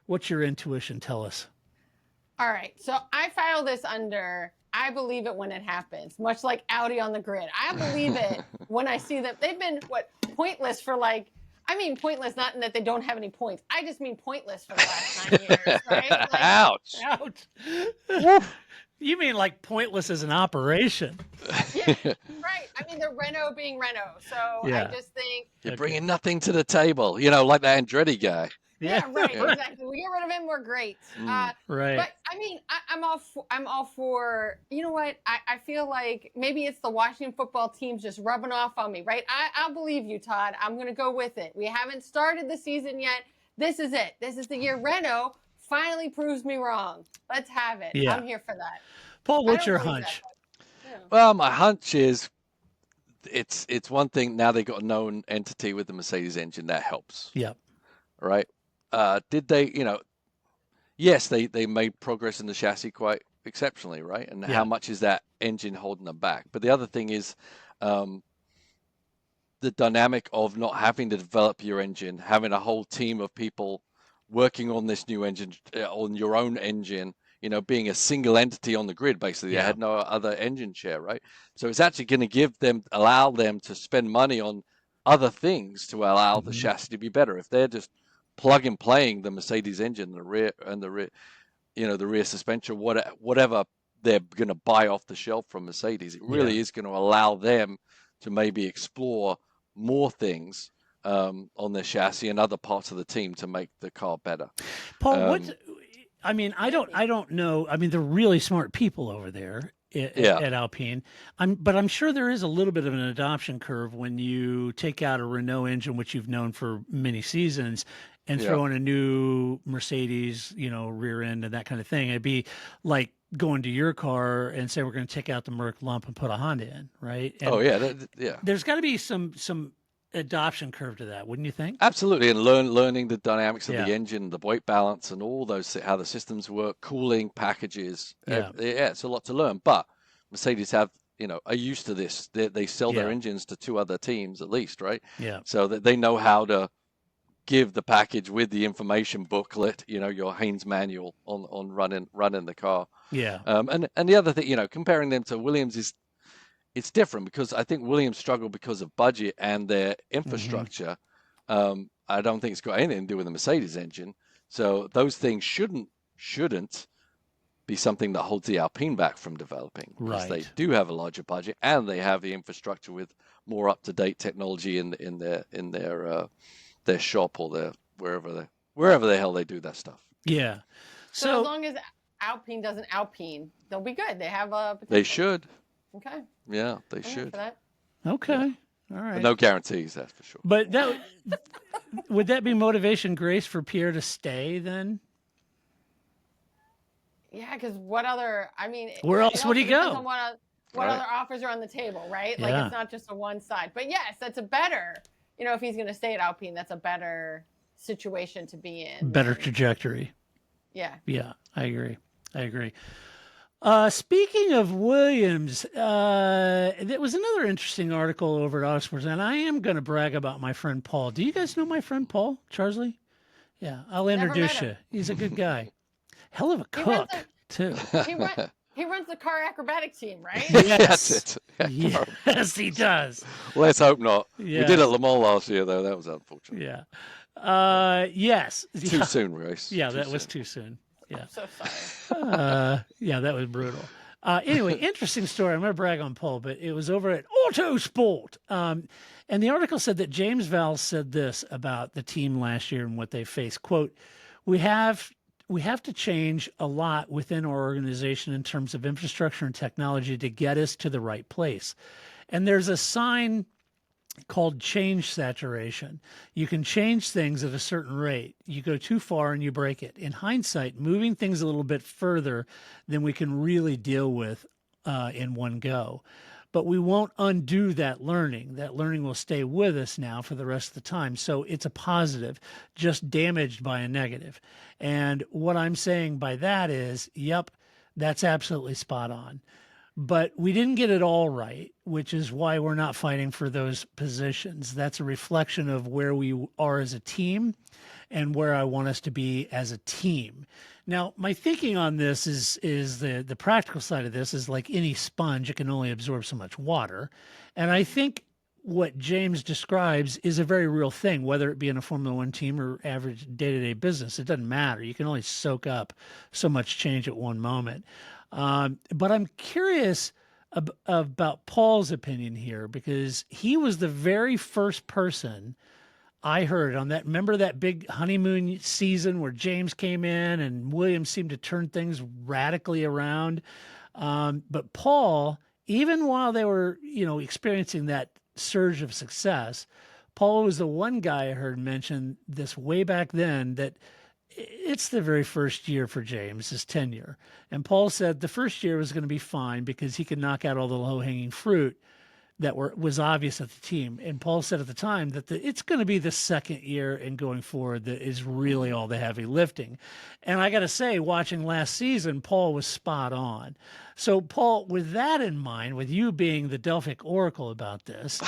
what's your intuition? Tell us. All right. So I file this under, I believe it when it happens, much like Audi on the grid. I believe it when I see them. They've been, pointless for pointless not in that they don't have any points. I just mean pointless for the last 9 years, right? Like, Ouch. You mean like pointless as an operation? Yeah, right. I mean, they're Renault being Renault. So Yeah. I just think You're bringing nothing to the table, like the Andretti guy. Yeah, right. Exactly. We get rid of him, we're great. Right. But I mean, I'm all for. You know what? I feel like maybe it's the Washington football team's just rubbing off on me, right? I'll believe you, Todd. I'm going to go with it. We haven't started the season yet. This is it. This is the year Renault finally proves me wrong. Let's have it. Yeah. I'm here for that. Paul, what's your hunch? Well, my hunch is it's one thing now they got a known entity with the Mercedes engine that helps. Yep. Right. Did they, yes, they made progress in the chassis quite exceptionally, right? And how much is that engine holding them back? But the other thing is the dynamic of not having to develop your engine, having a whole team of people working on this new engine, on your own engine, being a single entity on the grid, basically. They had no other engine share, right? So it's actually going to allow them to spend money on other things to allow the chassis to be better. If they're just plug and playing the Mercedes engine, the rear suspension, whatever they're going to buy off the shelf from Mercedes, it really is going to allow them to maybe explore more things on their chassis and other parts of the team to make the car better. Paul, I don't know. I mean, they're really smart people over there at Alpine. But I'm sure there is a little bit of an adoption curve when you take out a Renault engine, which you've known for many seasons, and throw in a new Mercedes, rear end and that kind of thing. It'd be like going to your car and say, we're going to take out the Merc lump and put a Honda in, right? And there's got to be some adoption curve to that, wouldn't you think? Absolutely, and learning the dynamics of the engine, the weight balance, and all those, how the systems work, cooling packages. It's a lot to learn. But Mercedes are used to this. They sell their engines to 2 other teams at least, right? Yeah. So that they know how to give the package with the information booklet, your Haynes manual on running the car. Yeah. And the other thing, comparing them to Williams it's different because I think Williams struggled because of budget and their infrastructure. I don't think it's got anything to do with the Mercedes engine. So those things shouldn't be something that holds the Alpine back from developing. Because they do have a larger budget and they have the infrastructure with more up-to-date technology in their shop or wherever the hell they do that stuff. Yeah. So as long as Alpine doesn't Alpine, they'll be good. They have a potential. They should. Okay. Yeah, they should. Okay. All right. But no guarantees, that's for sure. But would that be motivation, Grace, for Pierre to stay then? Yeah, because what other? I mean, where else would he go? What other offers are on the table, right? Like it's not just a one side. But yes, that's a better. If he's going to stay at Alpine, that's a better situation to be in. Better trajectory. Yeah. Yeah, I agree. Speaking of Williams, there was another interesting article over at Autosports, and I am going to brag about my friend Paul. Do you guys know my friend Paul Charsley? Yeah, I'll introduce you. He's a good guy. Hell of a cook, too. He runs the car acrobatic team, right? Yes. Yes, he does. Let's hope not. Yes. We did at Le Mans last year, though. That was unfortunate. Yeah. Yes. Too soon, Race. Yeah, that was too soon. Yeah. I'm so sorry. That was brutal. Anyway, interesting story. I'm going to brag on Paul, but it was over at Autosport. And the article said that James Vowles said this about the team last year and what they faced. Quote, we have we have to change a lot within our organization in terms of infrastructure and technology to get us to the right place. And there's a sign called change saturation. You can change things at a certain rate. You go too far and you break it. In hindsight, moving things a little bit further than we can really deal with in one go. But we won't undo that learning. That learning will stay with us now for the rest of the time. So it's a positive, just damaged by a negative. And what I'm saying by that is, yep, that's absolutely spot on. But we didn't get it all right, which is why we're not fighting for those positions. That's a reflection of where we are as a team and where I want us to be as a team. Now, my thinking on this is the practical side of this is like any sponge, it can only absorb so much water. And I think what James describes is a very real thing, whether it be in a Formula One team or average day-to-day business. It doesn't matter. You can only soak up so much change at one moment. But I'm curious about Paul's opinion here, because he was the very first person I heard on that. Remember that big honeymoon season where James came in and Williams seemed to turn things radically around. But Paul, even while they were, experiencing that surge of success, Paul was the one guy I heard mention this way back then, that it's the very first year for James, his tenure. And Paul said the first year was going to be fine because he could knock out all the low-hanging fruit that was obvious at the team. And Paul said at the time that it's going to be the second year and going forward that is really all the heavy lifting. And I got to say, watching last season, Paul was spot on. So, Paul, with that in mind, with you being the Delphic Oracle about this,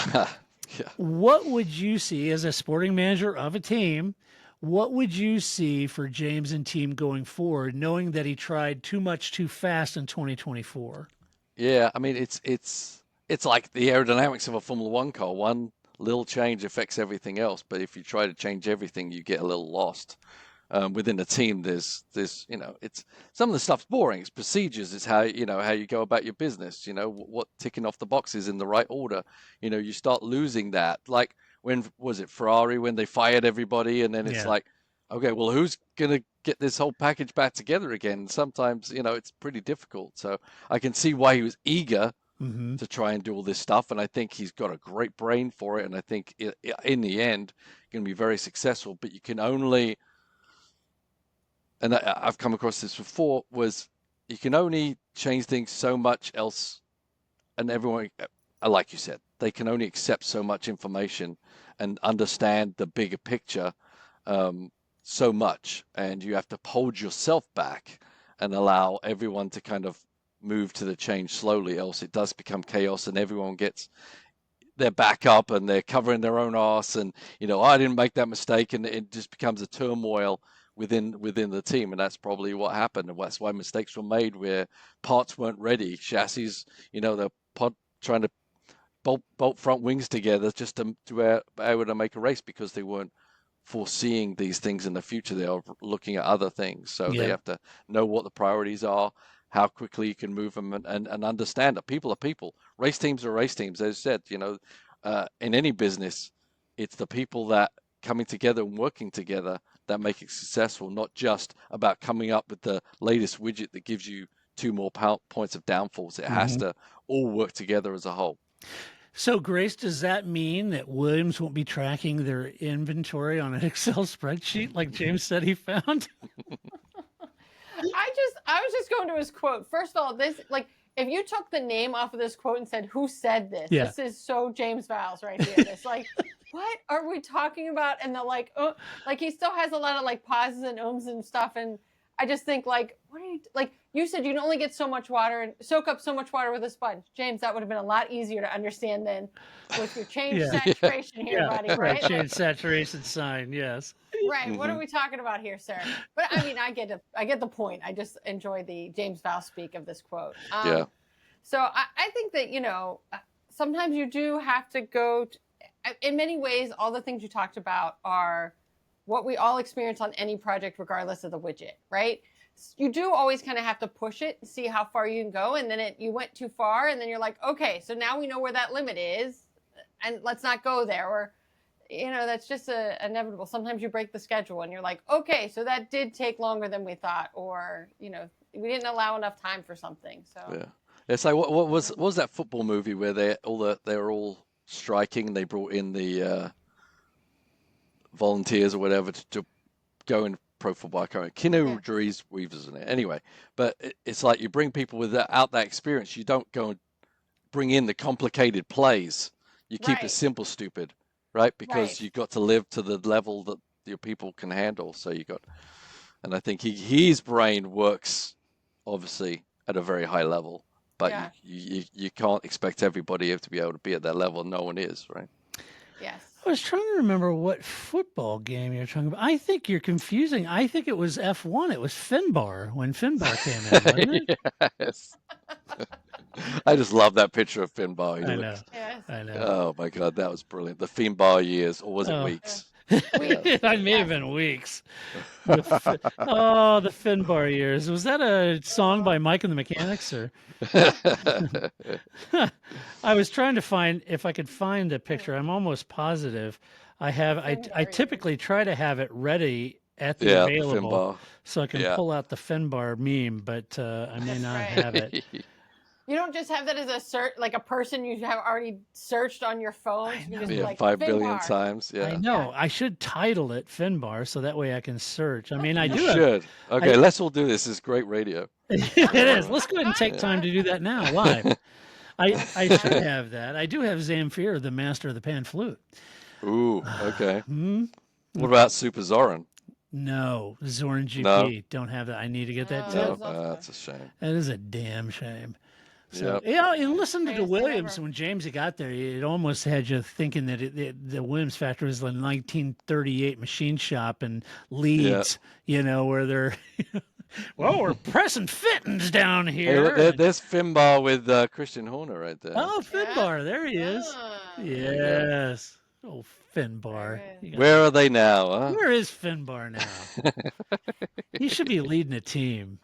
What would you see as a sporting manager of a team? What would you see for James and team going forward, knowing that he tried too much too fast in 2024? Yeah, I mean, it's like the aerodynamics of a Formula One car. One little change affects everything else, but if you try to change everything, you get a little lost. Within a team, there's it's some of the stuff's boring. It's procedures. It's how you go about your business. What ticking off the boxes in the right order. You start losing that. Like, when was it Ferrari when they fired everybody, and then it's like, okay, well, who's gonna get this whole package back together again? Sometimes it's pretty difficult. So I can see why he was eager to try and do all this stuff, and I think he's got a great brain for it, and I think in the end going to be very successful. But you can only, and I've come across this before, was you can only change things so much else, and everyone, like you said, they can only accept so much information and understand the bigger picture so much, and you have to hold yourself back and allow everyone to kind of move to the change slowly, else it does become chaos and everyone gets their back up and they're covering their own arse, and I didn't make that mistake, and it just becomes a turmoil within the team. And that's probably what happened, and that's why mistakes were made where parts weren't ready, chassis, they're trying to bolt front wings together just to be able to make a race, because they weren't foreseeing these things in the future. They are looking at other things, so they have to know what the priorities are, how quickly you can move them, and understand that people are people. Race teams are race teams. As I said, in any business, it's the people that coming together and working together that make it successful, not just about coming up with the latest widget that gives you 2 more points of downforce. It has to all work together as a whole. So, Grace, does that mean that Williams won't be tracking their inventory on an Excel spreadsheet like James said he found? I was just going to his quote. First of all, this, like, if you took the name off of this quote and said, who said this? Yeah. This is so James Vowles right here. It's like, what are we talking about? And the like he still has a lot of like pauses and ums and stuff. And I just think, like, what are you, like, you said you can only get so much water and soak up so much water with a sponge. James, that would have been a lot easier to understand than with your change saturation here, buddy, right? Change saturation sign, yes. Right. What are we talking about here, sir? But I mean, I get the point. I just enjoy the James Vowles speak of this quote. So I think that, sometimes you do have to go in many ways, all the things you talked about are what we all experience on any project, regardless of the widget, right? You do always kind of have to push it and see how far you can go. And then you went too far, and then you're like, okay, so now we know where that limit is, and let's not go there. Or that's just inevitable. Sometimes you break the schedule and you're like, okay, so that did take longer than we thought, or we didn't allow enough time for something. So yeah, it's like what was that football movie where they were all striking and they brought in the volunteers or whatever to go in pro football. I can't remember. Keanu Reeves in it. Anyway, but it's like you bring people without that experience. You don't go and bring in the complicated plays. You keep it simple, stupid, right? Because you've got to live to the level that your people can handle. So and I think his brain works obviously at a very high level, but you can't expect everybody to be able to be at that level. No one is, right? Yes. I was trying to remember what football game you're talking about. I think you're confusing. I think it was F1. It was Finbarr when Finbarr came in, wasn't it? Yes. I just love that picture of Finbarr. I know. Yes. I know. Oh my God, that was brilliant. The Finbarr years, or was it weeks? I may have been weeks. The Finbarr years. Was that a song by Mike and the Mechanics? Or I was trying to find if I could find a picture. I'm almost positive I have. I typically try to have it ready at the available, Finbarr. so I can pull out the Finbarr meme, but I may not have it. You don't just have that as a search, like a person you have already searched on your phone. You just like 5 billion Finbarr. times. Yeah, I know. I should title it Finbarr so that way I can search. I mean, I do. You should. Okay, let's all do this. It's great radio. It is. Let's go ahead and take time to do that now live. I should have that. I do have Zamfir, the master of the pan flute. Ooh, okay. What about Super Zoran? No, Zoran GP. No. Don't have that. I need to get that too. No, that's a shame. That is a damn shame. So, and listen to the Williams when James got there. It almost had you thinking that the Williams factory was the 1938 machine shop in Leeds, where they're, well, we're pressing fittings down here. Hey, there's Finbarr with Christian Horner right there. Oh, Finbarr, there he is. Yes. Oh, Finbarr. Where are they now? Huh? Where is Finbarr now? He should be leading a team.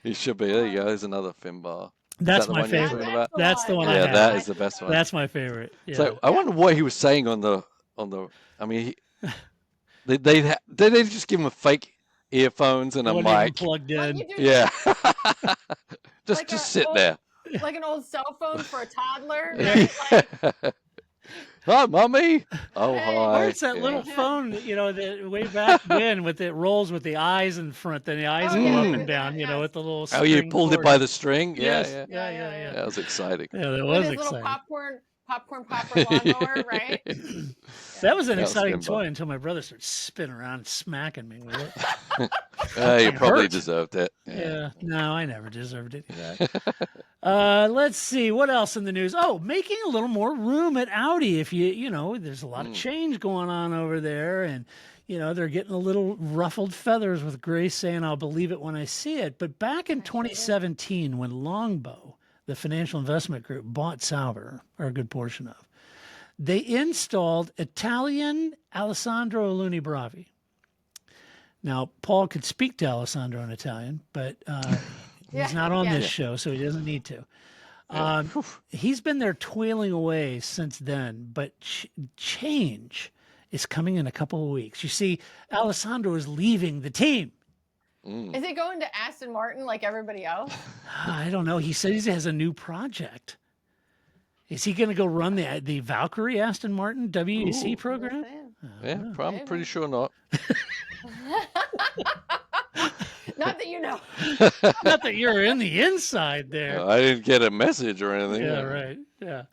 He should be. There you go. There's another Finbarr. That's my favorite. That's the one I have. Yeah, that is the best one. That's my favorite. Yeah. So I wonder what he was saying on the. I mean, they just give him a fake earphones and a mic plugged in. Yeah. just sit there. Like an old cell phone for a toddler. Right? Like, hi, mommy. Oh, hi. Or it's that little phone, that way back when it rolls with the eyes in front, then the eyes go up and down, with the little string. Oh, you pulled it by the string? Yes. Yeah. That was exciting. Yeah, that was with his exciting. Little popcorn popper lawnmower, right? That was an exciting toy until my brother started spinning around and smacking me with it. You probably deserved it. Yeah. No, I never deserved any of that. Let's see what else in the news. Oh, making a little more room at Audi. If there's a lot of change going on over there, and they're getting a little ruffled feathers with Grace saying, "I'll believe it when I see it." But back in 2017, when Longbow, the financial investment group, bought Sauber, or a good portion of, they installed Italian Alessandro Luni Bravi. Now, Paul could speak to Alessandro in Italian, but he's not on this show, so he doesn't need to. He's been there toiling away since then, but change is coming in a couple of weeks. You see, Alessandro is leaving the team. Is he going to Aston Martin like everybody else? I don't know. He says he has a new project. Is he going to go run the Valkyrie Aston Martin WEC program? I'm pretty sure not. Not that you know. Not that you're in the inside there. I didn't get a message or anything. Yeah, right. Yeah.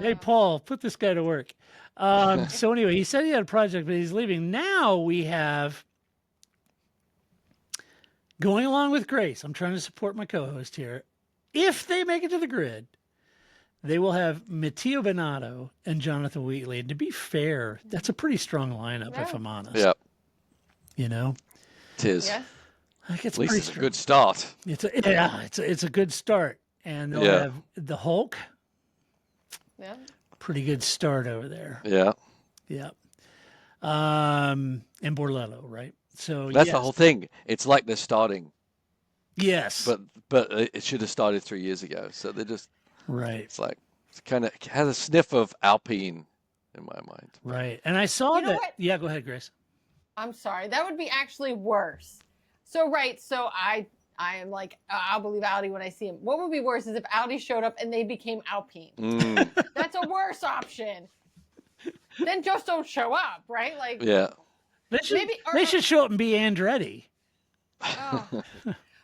Hey, Paul, put this guy to work. So anyway, he said he had a project, but he's leaving. Now we have, going along with Grace, I'm trying to support my co-host here. If they make it to the grid, they will have Matteo Binotto and Jonathan Wheatley. And to be fair, that's a pretty strong lineup, if I'm honest. Yep. It is. Yeah. Like at least it's a good start. It's a good start. And they'll have the Hulk. Yeah. Pretty good start over there. Yeah. Yeah. And Borletto, right? So that's the whole thing. It's like they're starting. Yes. But it should have started 3 years ago. So they're just right. It's like kind of has a sniff of Alpine in my mind. Right. And I saw that. What? Yeah, go ahead, Grace. I'm sorry. That would be actually worse. So I am like, I'll believe Audi when I see him. What would be worse is if Audi showed up and they became Alpine. That's a worse option. Then just don't show up, right? Like, yeah. They should show up and be Andretti. Oh.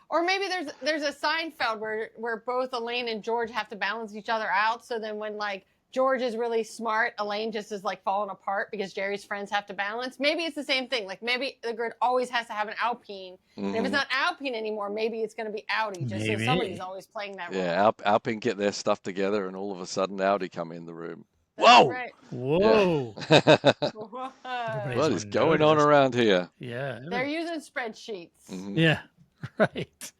Or maybe there's a Seinfeld where both Elaine and George have to balance each other out. So then when like George is really smart, Elaine just is like falling apart because Jerry's friends have to balance. Maybe it's the same thing. Like maybe the grid always has to have an Alpine. And if it's not Alpine anymore, maybe it's going to be Audi. Just so somebody's always playing that role. Yeah, Alpine get their stuff together, and all of a sudden Audi come in the room. That's Whoa! Right. Whoa! What is going on around here? Yeah, they're using spreadsheets. Yeah, right.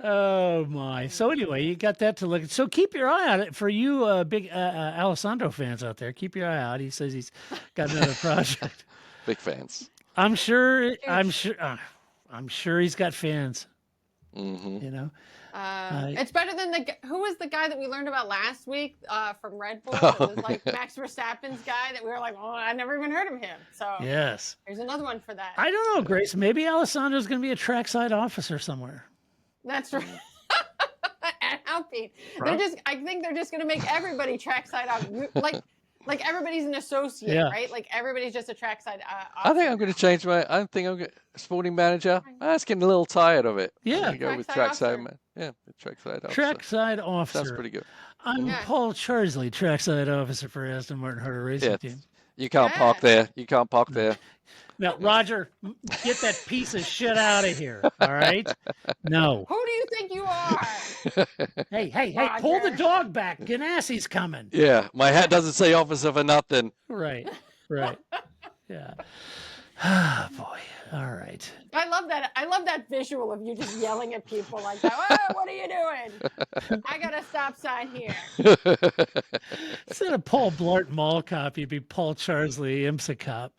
Oh my! So anyway, you got that to look at. So keep your eye out for you, big Alessandro fans out there. Keep your eye out. He says he's got another project. Big fans. I'm sure he's got fans. You know. It's better than who was the guy that we learned about last week from Red Bull? It was like Max Verstappen's guy that we were like, oh, I never even heard of him. So yes, there's another one for that. I don't know, Grace. Maybe Alessandro's going to be a trackside officer somewhere. That's right. At Alpine, I think they're just going to make everybody trackside officer. Like everybody's an associate, right? Like everybody's just a trackside officer. I think I'm going to change I think I'm going to sporting manager. I was getting a little tired of it. Yeah. I'm going to go with trackside man. Yeah, trackside officer. Trackside officer. Sounds pretty good. I'm Paul Charsley, trackside officer for Aston Martin Harder Racing Team. You can't park there. You can't park there. Now, Roger, get that piece of shit out of here. All right? No. Who do you think you are? Hey, Roger. Pull the dog back. Ganassi's coming. Yeah, my hat doesn't say officer for nothing. Right. Yeah. Ah, boy. All right. I love that visual of you just yelling at people like that. Oh, what are you doing? I got a stop sign here. Instead of Paul Blart Mall cop, you'd be Paul Charsley IMSA cop.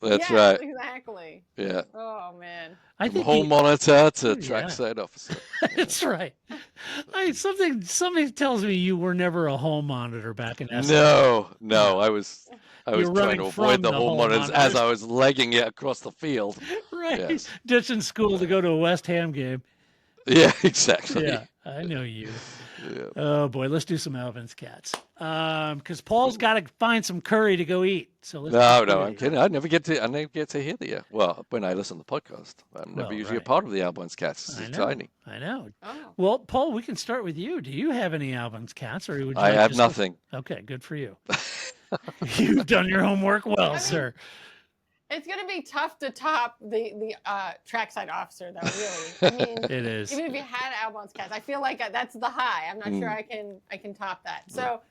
That's right. Exactly. Yeah. Oh man. I think home monitor to trackside officer. That's right. Something tells me you were never a home monitor back in Aston. No. I was trying to avoid the home monitors as I was legging it across the field. Right. Yes. Ditching school to go to a West Ham game. Yeah, exactly. Yeah, I know you. Yeah. Oh boy, let's do some Alvin's cats. Because Paul's got to find some curry to go eat. So let's I'm kidding. I never get to hear the well, when I listen to the podcast. I'm never usually a part of the Alvin's cats. It's exciting. I know. Oh. Well, Paul, we can start with you. Do you have any Alvin's cats, or would you? I have nothing. Okay, good for you. You've done your homework well, sir. It's going to be tough to top the trackside officer, though. Really, I mean, it is. Even if you had Albon's cats, I feel like that's the high. I'm not sure I can top that. So,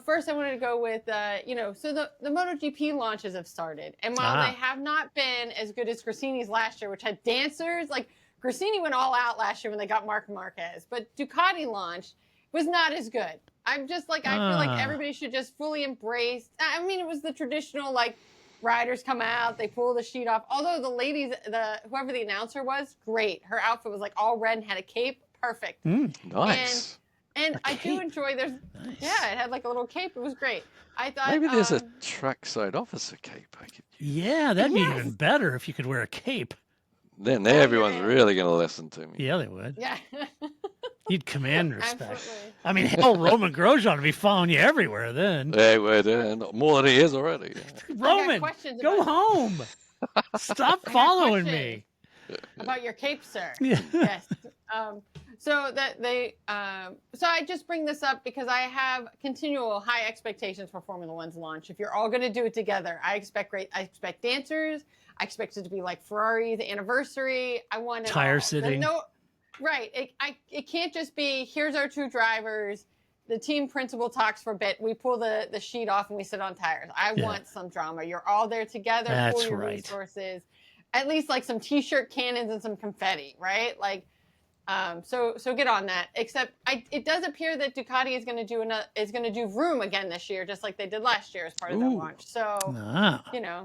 first, I wanted to go with so the MotoGP launches have started, and while they have not been as good as Gresini's last year, which had dancers, like Gresini went all out last year when they got Marc Marquez, but Ducati launched was not as good. I'm just like I feel like everybody should just fully embrace. I mean, it was the traditional like. Riders come out, they pull the sheet off. Although the ladies, whoever the announcer was, great. Her outfit was like all red and had a cape, perfect. Nice. And I do enjoy. It had like a little cape. It was great. I thought maybe there's a trackside officer cape I could use. Yeah, that'd be even better if you could wear a cape. Then everyone's really going to listen to me. Yeah, they would. Yeah. You'd command respect. Absolutely. I mean, hell, Roman Grosjean would be following you everywhere then. They would, more than he is already. Roman, go home. Stop following me. About your cape, sir. Yeah. Yes. So I just bring this up because I have continual high expectations for Formula One's launch. If you're all going to do it together, I expect dancers. I expect it to be like Ferrari's anniversary. I want tire sitting. Right. It can't just be, here's our two drivers. The team principal talks for a bit. We pull the sheet off and we sit on tires. I want some drama. You're all there together. That's pull your resources. At least like some T-shirt cannons and some confetti, right? Like, so get on that. Except it does appear that Ducati is going to do Vroom again this year, just like they did last year as part of their launch. So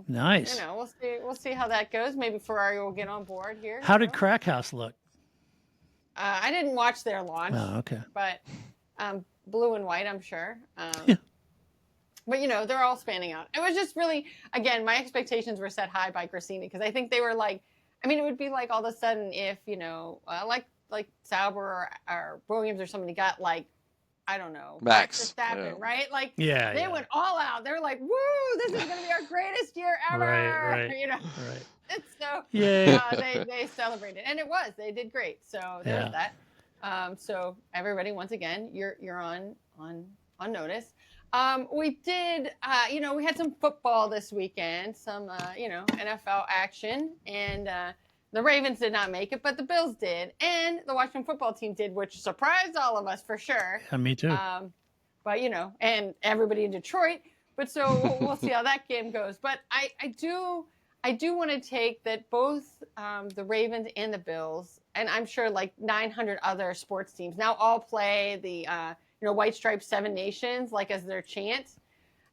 nice. We'll see how that goes. Maybe Ferrari will get on board here. How did Crackhouse look? I didn't watch their launch. Oh, okay. But blue and white, I'm sure. But, they're all spanning out. It was just really, again, my expectations were set high by Grassini because I think they were like, it would be like all of a sudden if, like Sauber or Williams or somebody got like, I don't know, Max Verstappen, right? Like, they went all out. They're like, woo, this is going to be our greatest year ever. Right. Right. And so they celebrated. And it was. They did great. So there was that. So everybody, once again, you're on notice. We did, we had some football this weekend, some, NFL action, and the Ravens did not make it, but the Bills did, and the Washington football team did, which surprised all of us for sure. Yeah, me too. But, and everybody in Detroit. But so we'll see how that game goes. But I do want to take that both the Ravens and the Bills, and I'm sure like 900 other sports teams now all play the White Stripes 7 Nations, like as their chant.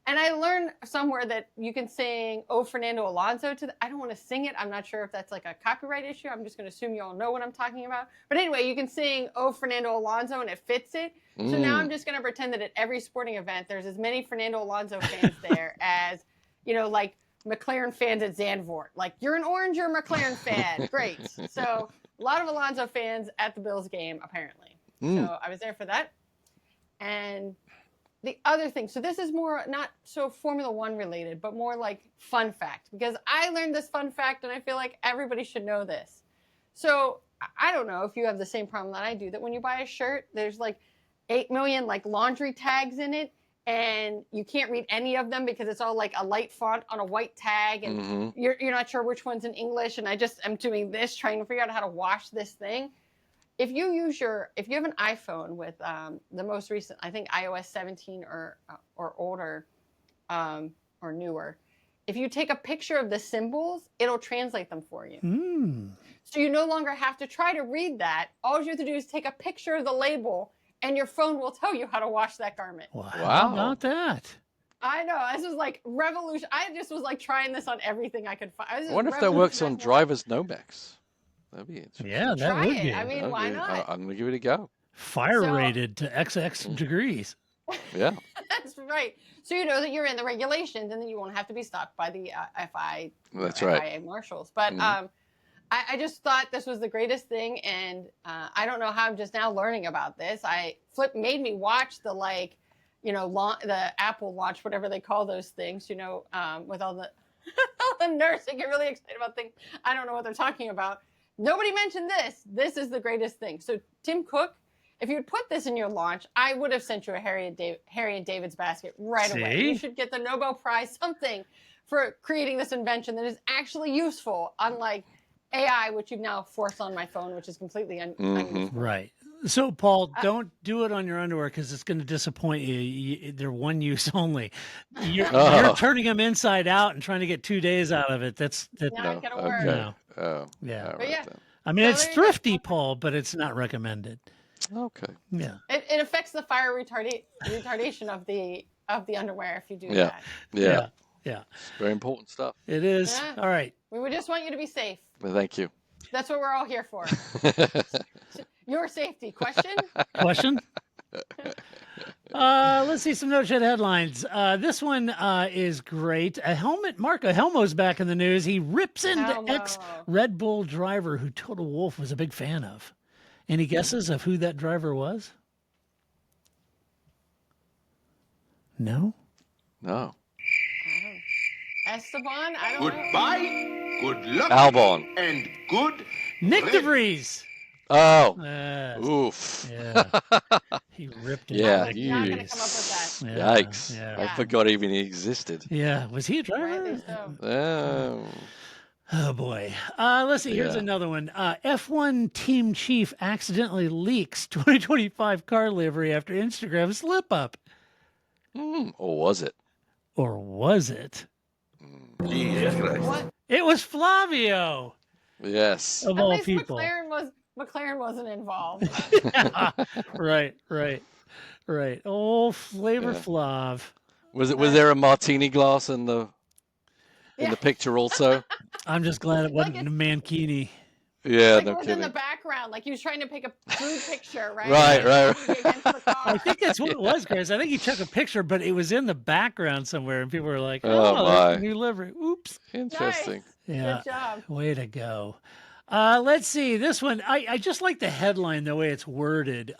And I learned somewhere that you can sing "Oh Fernando Alonso" I don't want to sing it. I'm not sure if that's like a copyright issue. I'm just going to assume you all know what I'm talking about. But anyway, you can sing "Oh Fernando Alonso" and it fits it. So now I'm just going to pretend that at every sporting event, there's as many Fernando Alonso fans there as, like McLaren fans at Zandvoort. Like, you're an Orange, you're a McLaren fan. Great. So a lot of Alonso fans at the Bills game, apparently. So I was there for that. And the other thing, so this is more not so Formula One related, but more like fun fact, because I learned this fun fact and I feel like everybody should know this. So I don't know if you have the same problem that I do, that when you buy a shirt, there's like 8 million like laundry tags in it, and you can't read any of them because it's all like a light font on a white tag, and you're not sure which one's in English. And I just am doing this, trying to figure out how to wash this thing. If you have an iPhone with the most recent, I think iOS 17 or older or newer, if you take a picture of the symbols, it'll translate them for you. So you no longer have to try to read that. All you have to do is take a picture of the label, and your phone will tell you how to wash that garment. Wow. How about that? I know. This was like revolution. I just was like trying this on everything I could find. I wonder if that works on driver's Nomex. That'd be interesting. Yeah, that would be. I mean, why not? I'm going to give it a go. Fire rated to XX degrees. Yeah. That's right. So you know that you're in the regulations, and then you won't have to be stopped by the FIA marshals. But I just thought this was the greatest thing, and I don't know how I'm just now learning about this. Flip made me watch the the Apple Watch, whatever they call those things, with all the all the nursing, get really excited about things I don't know what they're talking about. Nobody mentioned this. This is the greatest thing. So Tim Cook, if you had put this in your launch, I would have sent you a Harry and David's basket right away. You should get the Nobel Prize, something, for creating this invention that is actually useful, unlike AI, which you've now forced on my phone, which is completely unuseful. Right. So, Paul, don't do it on your underwear because it's going to disappoint you. They're one use only. You're turning them inside out and trying to get 2 days out of it. That's not going to work. No. Oh, yeah. But yeah. I mean, it's thrifty, Paul, but it's not recommended. Okay. Yeah. It affects the fire retardation of the underwear if you do that. Yeah. Yeah. It's very important stuff. It is. Yeah. All right. We would just want you to be safe. Well, thank you. That's what we're all here for. Your safety. Question? Let's see some no-shit headlines. This one is great. Marco Helmo's back in the news. He rips into ex-Red Bull driver who Toto Wolff was a big fan of. Any guesses of who that driver was? No? No. Esteban? I don't know. Goodbye, good luck, Albon, and good Nick DeVries. Oh. Oof. Yeah. He ripped it. Yeah. Not going to come up with that. Yeah. Yikes. Yeah. I forgot even he existed. Yeah. Was he a driver? I think so. Oh, boy. Let's see. Here's another one. F1 team chief accidentally leaks 2025 car livery after Instagram slip-up. Or was it? Or was it? Jesus Christ. What? It was Flavio. Yes. Of all people. McLaren wasn't involved. Right. Oh, Flavor Flav. Was there a martini glass in the picture also? I'm just glad it wasn't a Mankini. Yeah, like no it was kidding. in the background. down, like he was trying to pick a food picture, right? Right. Against the car. I think that's what it was, Chris. I think he took a picture, but it was in the background somewhere, and people were like, Oh, "Oh, my. that's a new livery." Oops. Interesting. Nice. Yeah. Good job. Way to go. Let's see. This one, I just like the headline, the way it's worded.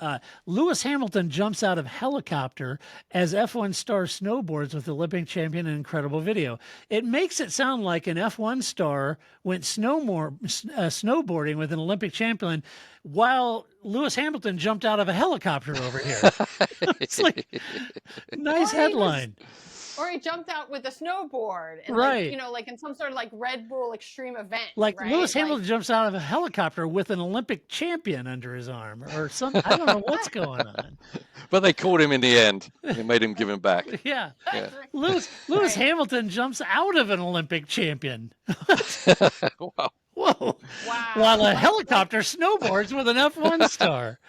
Lewis Hamilton jumps out of helicopter as F1 star snowboards with Olympic champion in incredible video. It makes it sound like an F1 star went snowboarding with an Olympic champion while Lewis Hamilton jumped out of a helicopter over here. It's like, nice headline. Or he jumped out with a snowboard, and Right. like, you know, like in some sort of like Red Bull extreme event. Like right? Lewis Hamilton jumps out of a helicopter with an Olympic champion under his arm or something. I don't know what's going on. But they caught him in the end. They made him give him back. Yeah. Yeah. Lewis Hamilton jumps out of an Olympic champion. Wow. Whoa. Wow. While a helicopter snowboards with an F1 star.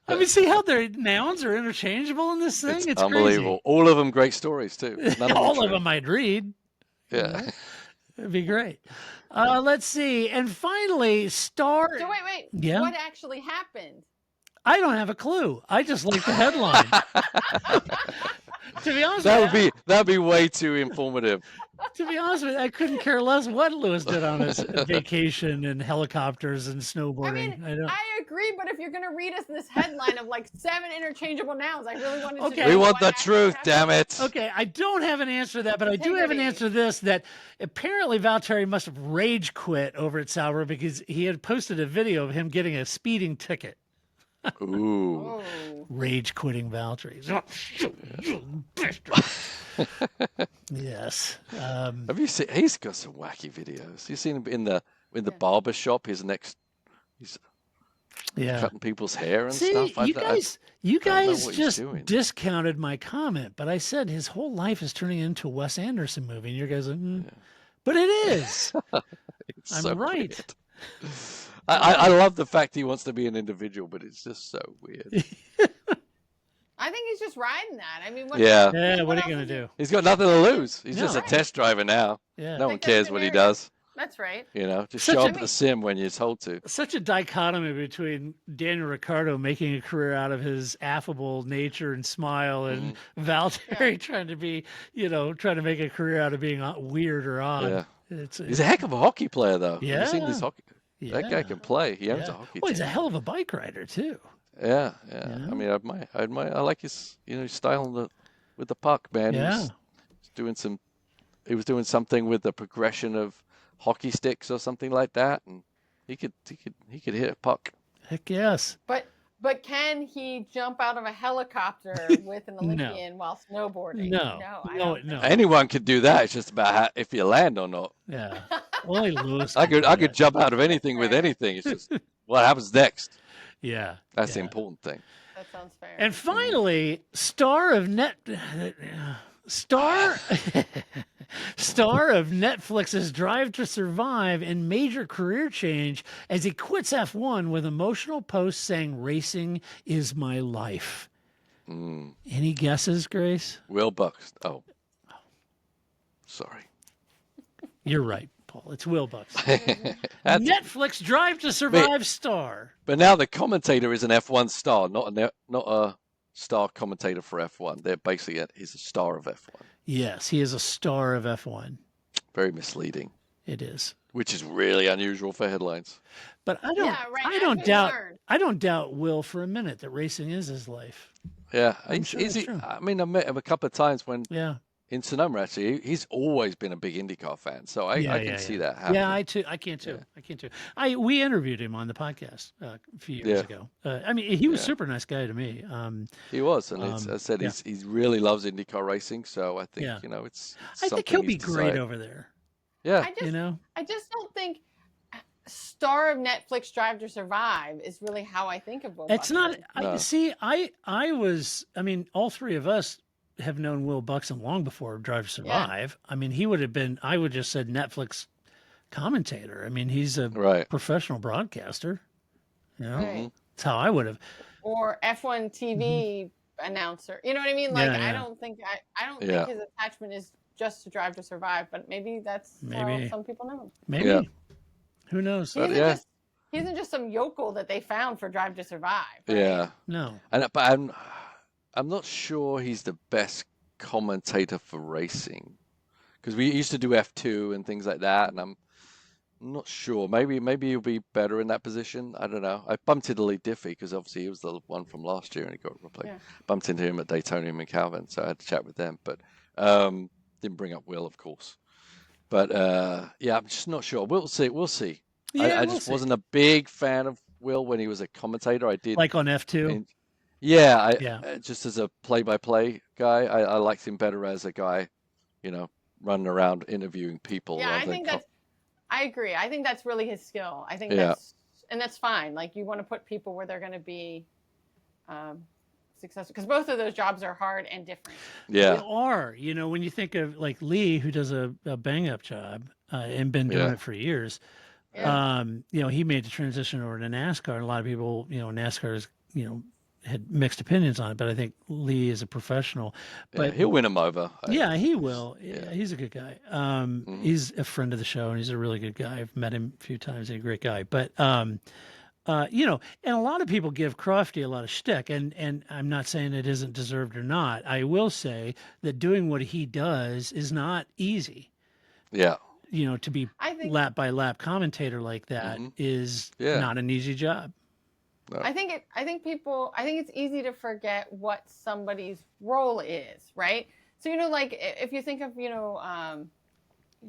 I mean, see how their nouns are interchangeable in this thing? It's unbelievable. crazy. All of them great stories, too. None All true. of them I'd read. Yeah. It'd be great. Let's see. And finally, star. So wait. Yeah? What actually happened? I don't have a clue. I just like the headline. To be honest That'd be way too informative. To be honest with you, I couldn't care less what Lewis did on his vacation and helicopters and snowboarding. I agree, but if you're going to read us this headline of like 7 interchangeable nouns, I really wanted to Okay. know We want what the actually truth, happened. damn it. Okay, I don't have an answer to that, but I do have an answer to this, that apparently Valtteri must have rage quit over at Sauber because he had posted a video of him getting a speeding ticket. Ooh. Oh. Rage quitting Valtteri. Yes. Have you seen? He's got some wacky videos. You seen him in the barber shop? He's Yeah. cutting people's hair and See, stuff. you guys what he's just doing. discounted my comment, but I said his whole life is turning into a Wes Anderson movie, and you guys are like, but it is. It's I'm so right. weird. I love the fact he wants to be an individual, but it's just so weird. I think he's just riding that. I mean, Yeah. Yeah, what are else you going is to he- do? He's got nothing to lose. He's just a No. test driver now. Yeah. No one Like, that's cares the what he narrative. does. That's right. You know, just Such show a- up at the sim when you're told to. Such a dichotomy between Daniel Ricciardo making a career out of his affable nature and smile, and Valtteri trying to make a career out of being weird or odd. Yeah. It's He's a heck of a hockey player, though. Have you seen Yeah. this hockey? That guy can play. He owns a hockey Well, he's a team. hell of a bike rider too. Yeah. Yeah. I mean, I admire. I like his, his style with the puck, man. Yeah. He was doing something with the progression of hockey sticks or something like that, and he could hit a puck. Heck yes. But can he jump out of a helicopter with an Olympian while snowboarding? No. I don't No. Anyone could do that. It's just about if you land or not. Yeah. Only Lewis. I can do could that. jump out of anything with anything. It's just what happens next. Yeah. That's the yeah. important thing. That sounds fair. And finally, star of Netflix's Drive to Survive and major career change as he quits F1 with emotional posts saying racing is my life. Any guesses, Grace? Will Buxton. Oh, sorry. You're right, Paul. It's Will Buxton. That's- Netflix Drive to Survive star. But now the commentator is an F1 star, not a star commentator for F1. They're basically he's a star of F1. Yes, he is a star of F1. Very misleading, It is. which is really unusual for headlines. But I don't. Yeah, right. I As don't we doubt. learned. I don't doubt Will for a minute that racing is his life. Yeah, I'm sure that's true. I mean, I met him a couple of times when Yeah. in Sonoma. Actually, he's always been a big IndyCar fan, so I can see that happening. Yeah, I can too. I can too. We interviewed him on the podcast a few years ago. I mean, he was a super nice guy to me. He was, and I said he really loves IndyCar racing. So I think it's. I think he'll be great over there. Yeah, I just don't think star of Netflix Drive to Survive is really how I think of Will It's not. Buxton. I mean, all three of us have known Will Buxton long before Drive to Survive. I mean, he would have been. I would just said Netflix commentator. I mean, he's a professional broadcaster. You know, Right. that's how I would have. Or F1 TV announcer. You know what I mean? Like Yeah. I don't think think his attachment is just to Drive to Survive, but maybe that's how some people know him. Maybe. Yeah. Who knows? He's yeah. he isn't just some yokel that they found for Drive to Survive. Right? Yeah. No. But I'm not sure he's the best commentator for racing, because we used to do F2 and things like that, and I'm not sure. Maybe he'll be better in that position. I don't know. I bumped into Lee Diffie because obviously he was the one from last year and he got replaced. Yeah. Bumped into him at Daytona and Calvin, so I had to chat with them. But didn't bring up Will, of course. But yeah, I'm just not sure. We'll see. We'll see. Yeah, I just wasn't a big fan of Will when he was a commentator. I did like on F2. Just as a play-by-play guy, I liked him better as a guy, running around interviewing people. Yeah, I agree. I think that's really his skill. I think that's fine. Like, you want to put people where they're going to be successful, because both of those jobs are hard and different. Yeah, they are. When you think of like Lee, who does a bang-up job and been doing it for years. Yeah. He made the transition over to NASCAR, and a lot of people, NASCAR is, had mixed opinions on it, but I think Lee is a professional. But he'll win him over. Yeah, he will. Yeah, he's a good guy. He's a friend of the show, and he's a really good guy. I've met him a few times. He's a great guy. But and a lot of people give Crofty a lot of shtick, and I'm not saying it isn't deserved or not. I will say that doing what he does is not easy. Yeah. To be lap by lap commentator like that is not an easy job. No. I think it's easy to forget what somebody's role is, right? So, like if you think of,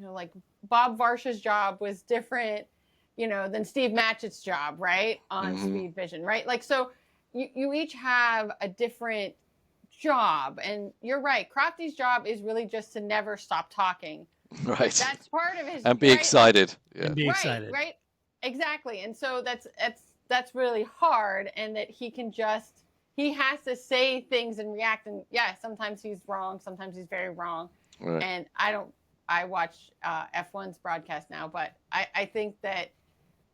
like Bob Varsha's job was different, than Steve Matchett's job, right? On Speed Vision, right? Like, so you each have a different job, and you're right. Crofty's job is really just to never stop talking. Right. That's part of his. And be excited. Yeah. And be excited. Right. Exactly. And so that's really hard, and that he has to say things and react. And sometimes he's wrong. Sometimes he's very wrong. Right. And I watch F1's broadcast now, but I think that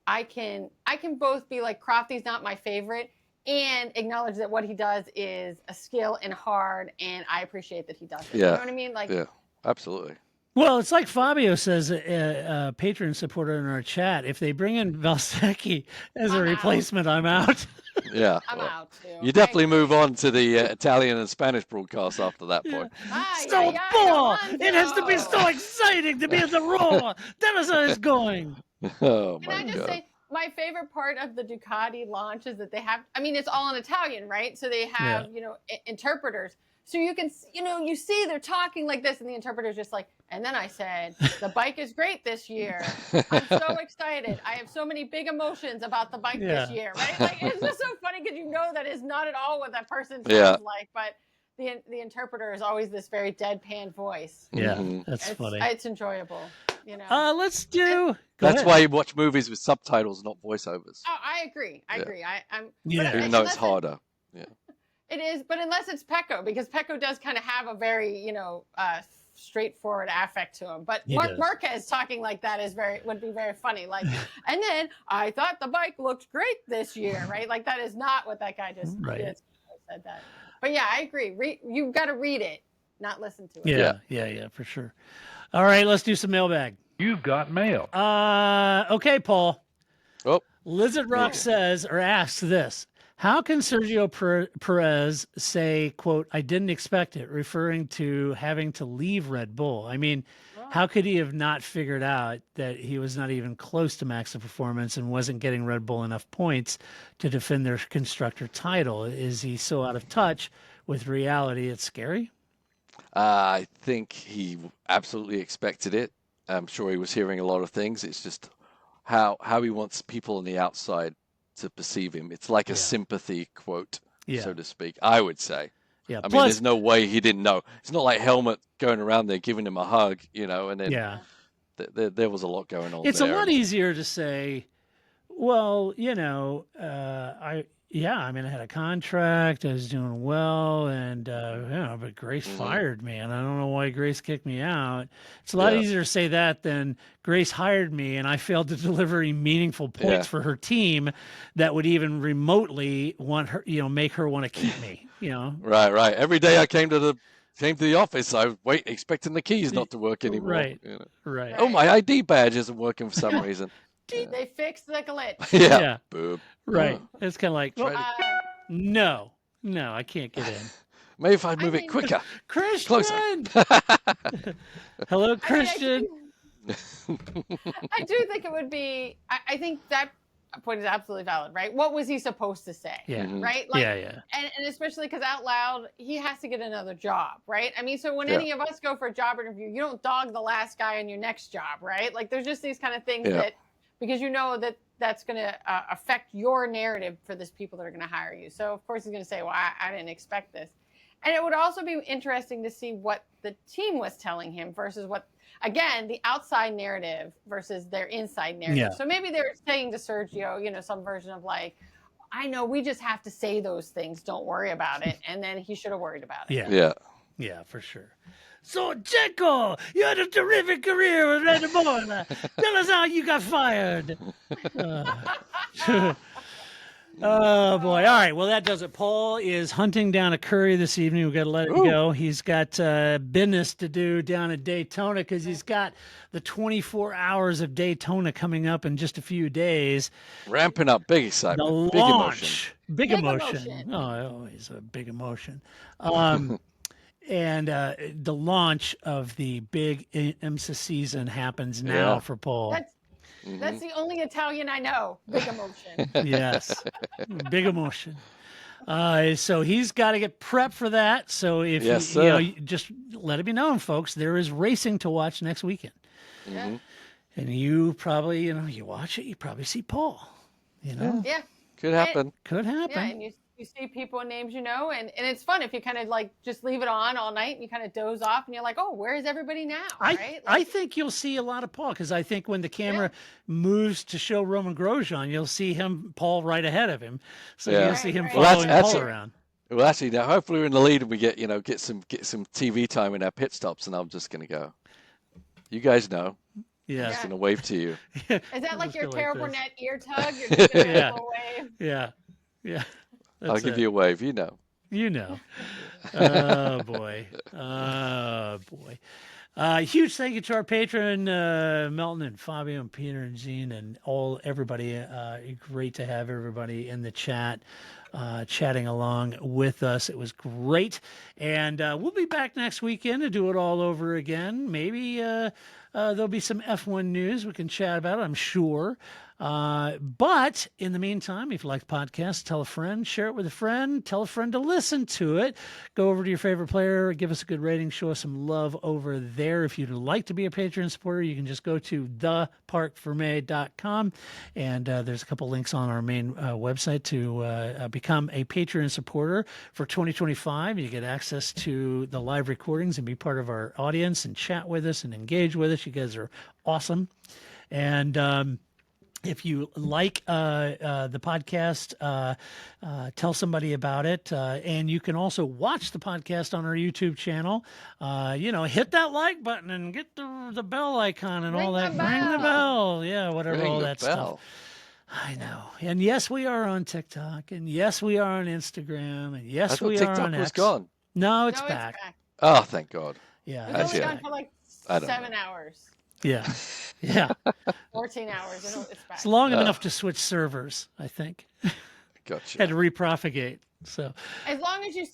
I can both be like, Crofty's not my favorite, and acknowledge that what he does is a skill and hard, and I appreciate that he does it. Yeah. You know what I mean? Like, yeah, absolutely. Well, it's like Fabio says, a Patreon supporter in our chat. If they bring in Valtteri as a replacement, I'm out. Yeah, I'm out too. You definitely move on to the Italian and Spanish broadcast after that point. It has to be so exciting to be at the Roma. That is going. Oh, Can I just say, my favorite part of the Ducati launch is that they have, it's all in Italian, right? So they have, interpreters. So you can, you see they're talking like this, and the interpreter's just like, and then I said, the bike is great this year. I'm so excited. I have so many big emotions about the bike this year, right? Like, it's just so funny, because that is not at all what that person sounds like. But the interpreter is always this very deadpan voice. Yeah, that's funny. It's enjoyable. Let's do. That's why you watch movies with subtitles, not voiceovers. Oh, I agree. Even though it's harder. Yeah. It is, but unless it's Pecco, because Pecco does kind of have a very, straightforward affect to him. But Marquez talking like that would be very funny. Like, and then I thought the bike looked great this year, right? Like, that is not what that guy just said that. But yeah, I agree. You've got to read it, not listen to it. Yeah, for sure. All right, let's do some mailbag. You've got mail. Okay, Paul. Oh. Lizard Rock says or asks this. How can Sergio Perez say, quote, I didn't expect it, referring to having to leave Red Bull? I mean, how could he have not figured out that he was not even close to max performance and wasn't getting Red Bull enough points to defend their constructor title? Is he so out of touch with reality it's scary? I think he absolutely expected it. I'm sure he was hearing a lot of things. It's just how he wants people on the outside to perceive him. It's like a sympathy quote, so to speak, I would say. Yeah. I mean, there's no way he didn't know. It's not like Helmut going around there giving him a hug, and then there was a lot going on. It's there. a lot easier to say, well, I had a contract, I was doing well, and but Grace fired me, and I don't know why Grace kicked me out. It's a lot easier to say that than Grace hired me, and I failed to deliver any meaningful points for her team that would even remotely want her, make her want to keep me. Right. Every day I came to the office, I was expecting the keys not to work anymore. Right. Oh, my ID badge isn't working for some reason. They fixed the glitch. Yeah. Boop. Right. Oh. It's kind of like, well, no, I can't get in. Maybe if I move it quicker. Christian! Closer. Hello, Christian. I do think it would be, I think that point is absolutely valid, right? What was he supposed to say? Yeah. Right? Like, Yeah. And especially because out loud, he has to get another job, right? I mean, so when any of us go for a job interview, you don't dog the last guy on your next job, right? Like there's just these kind of things that, because you know that that's going to affect your narrative for these people that are going to hire you. So of course he's going to say, well, I didn't expect this. And it would also be interesting to see what the team was telling him versus what, again, the outside narrative versus their inside narrative. Yeah. So maybe they're saying to Sergio, some version of like, I know we just have to say those things. Don't worry about it. And then he should have worried about it. Yeah, for sure. So, Checo, you had a terrific career with Red Bull. Tell us how you got fired. Oh, boy. All right. Well, that does it. Paul is hunting down a curry this evening. We've got to let it go. He's got business to do down at Daytona because he's got the 24 hours of Daytona coming up in just a few days. Ramping up. Big excitement. The launch. Big emotion. Oh, always a big emotion. And the launch of the big IMSA season happens now for Paul. That's the only Italian I know. Big emotion. Yes. Big emotion. So he's got to get prepped for that. So if you just let it be known, folks, there is racing to watch next weekend. Yeah. And you probably, you watch it, you probably see Paul. Yeah. Could happen. Could happen. Yeah, and you see people and names and it's fun if you kind of like just leave it on all night and you kind of doze off and you're like, oh, where is everybody now? Right? I think you'll see a lot of Paul because I think when the camera moves to show Roman Grosjean, you'll see Paul right ahead of him. So you'll see him following Paul around. Well, actually, now hopefully we're in the lead and we get some TV time in our pit stops, and I'm just going to go. You guys know. Yeah. I'm just going to wave to you. Is that like your terrible net ear tug? You're just going to wave? Yeah. I'll give you a wave. You know. Oh, boy. Huge thank you to our patron, Melton and Fabio and Peter and Jean and everybody. Great to have everybody in the chat, chatting along with us. It was great. And we'll be back next weekend to do it all over again. Maybe there'll be some F1 news we can chat about, I'm sure. But in the meantime, if you like the podcast, tell a friend, share it with a friend, tell a friend to listen to it. Go over to your favorite player, give us a good rating, show us some love over there. If you'd like to be a Patreon supporter, you can just go to theparkformay.com, and there's a couple links on our main website to become a Patreon supporter for 2025. You get access to the live recordings and be part of our audience and chat with us and engage with us. You guys are awesome. And if you like the podcast, tell somebody about it. And you can also watch the podcast on our YouTube channel. Hit that like button and get the bell icon and all that. Ring the bell. Yeah, whatever, all that stuff. I know. And yes, we are on TikTok. And yes, we are on Instagram. And yes, we are on X. TikTok was gone. No, it's back. Oh, thank God. Yeah. It's only gone for like 7 hours. Yeah. 14 hours. It's back. It's long enough to switch servers, I think. Gotcha. Had to repropagate. So as long as you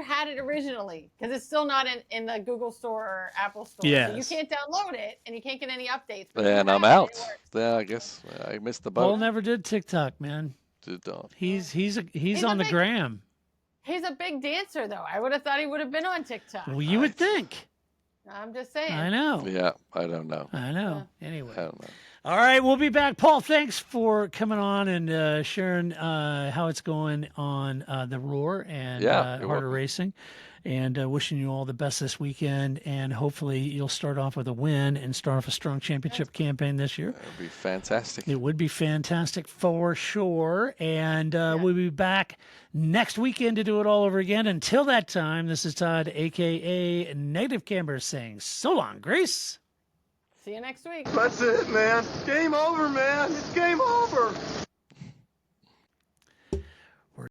had it originally, because it's still not in the Google Store or Apple Store. Yes. So you can't download it and you can't get any updates. Then I'm out. I guess I missed the boat. Paul never did TikTok, man. Did not. He's on the gram. He's a big dancer, though. I would have thought he would have been on TikTok. Well, you would think. I'm just saying. I know. Yeah, I don't know. I know. Anyway. I don't know. All right, we'll be back. Paul, thanks for coming on and sharing how it's going on the Roar and Harder Racing. And wishing you all the best this weekend. And hopefully you'll start off with a win and start off a strong championship campaign this year. That would be fantastic. It would be fantastic for sure. And we'll be back next weekend to do it all over again. Until that time, this is Todd, a.k.a. Negative Camber, saying so long, Grace. See you next week. That's it, man. Game over, man. It's game over.